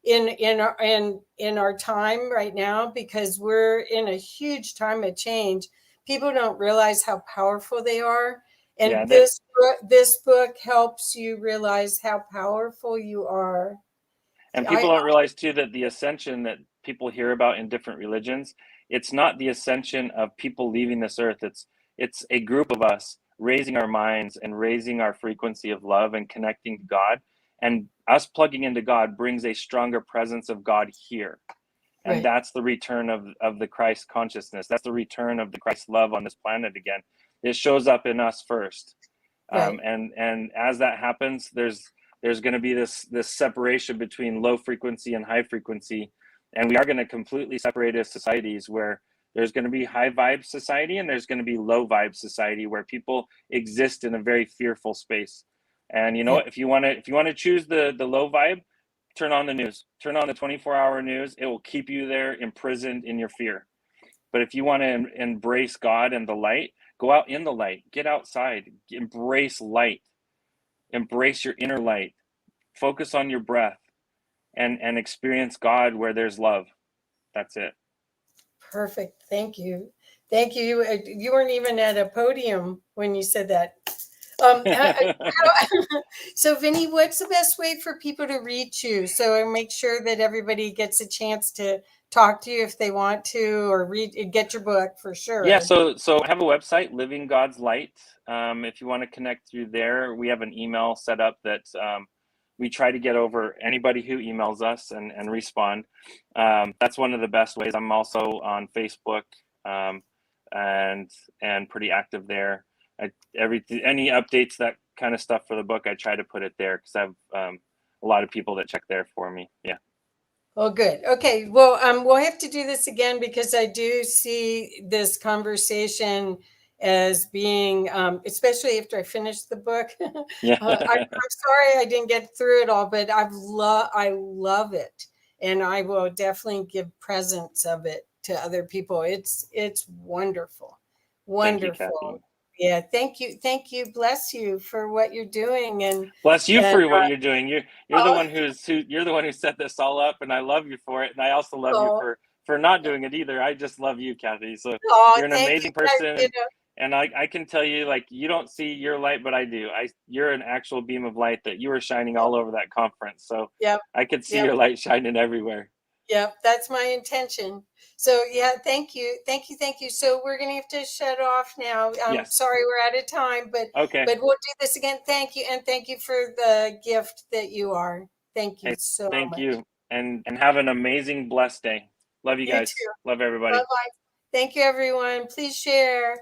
Speaker 1: in our time right now, because we're in a huge time of change. People don't realize how powerful they are. And this book helps you realize how powerful you are.
Speaker 2: And people don't realize too that the ascension that people hear about in different religions, it's not the ascension of people leaving this earth. It's a group of us raising our minds and raising our frequency of love and connecting to God. And us plugging into God brings a stronger presence of God here. And that's the return of the Christ consciousness. That's the return of the Christ love on this planet again. It shows up in us first. And as that happens, there's going to be this separation between low frequency and high frequency. And we are going to completely separate as societies, where there's going to be high vibe society and there's going to be low vibe society, where people exist in a very fearful space. And you know what, if you want to choose the low vibe, turn on the news, turn on the 24-hour news. It will keep you there imprisoned in your fear. But if you want to embrace God and the light, go out in the light, get outside, embrace light, embrace your inner light, focus on your breath, and experience God where there's love. That's it.
Speaker 1: Perfect. Thank you. Thank you. You weren't even at a podium when you said that. So Vinny, what's the best way for people to reach you? So I make sure that everybody gets a chance to talk to you if they want to, or get your book for sure.
Speaker 2: Yeah. So I have a website, Living God's Light. If you want to connect through there, we have an email set up that we try to get over anybody who emails us and respond. That's one of the best ways. I'm also on Facebook and pretty active there. Any updates, that kind of stuff for the book, I try to put it there, because I have a lot of people that check there for me. Yeah.
Speaker 1: Oh, good. Okay. Well, we'll have to do this again, because I do see this conversation as being, especially after I finish the book.
Speaker 2: Yeah.
Speaker 1: I'm sorry I didn't get through it all, but I love it, and I will definitely give presents of it to other people. It's wonderful, wonderful.
Speaker 2: Thank you, Kathy.
Speaker 1: Yeah, thank you. Bless you for what you're doing, and
Speaker 2: bless you for what you're doing. You're the one you're the one who set this all up, and I love you for it. And I also love you for not doing it either. I just love you, Kathy. So you're an amazing person. And I can tell you, like, you don't see your light, but I do. You're an actual beam of light that you were shining all over that conference. So
Speaker 1: Yep.
Speaker 2: I could see
Speaker 1: Yep.
Speaker 2: your light shining everywhere.
Speaker 1: Yep. That's my intention. So yeah, thank you. Thank you. Thank you. So we're going to have to shut off now. I'm
Speaker 2: Yes.
Speaker 1: sorry we're out of time,
Speaker 2: Okay.
Speaker 1: but we'll do this again. Thank you. And thank you for the gift that you are. Thank you
Speaker 2: Hey,
Speaker 1: so
Speaker 2: thank
Speaker 1: much.
Speaker 2: you. And have an amazing, blessed day. Love you
Speaker 1: You
Speaker 2: guys.
Speaker 1: too.
Speaker 2: Love
Speaker 1: Bye
Speaker 2: everybody.
Speaker 1: bye. Thank you, everyone. Please share.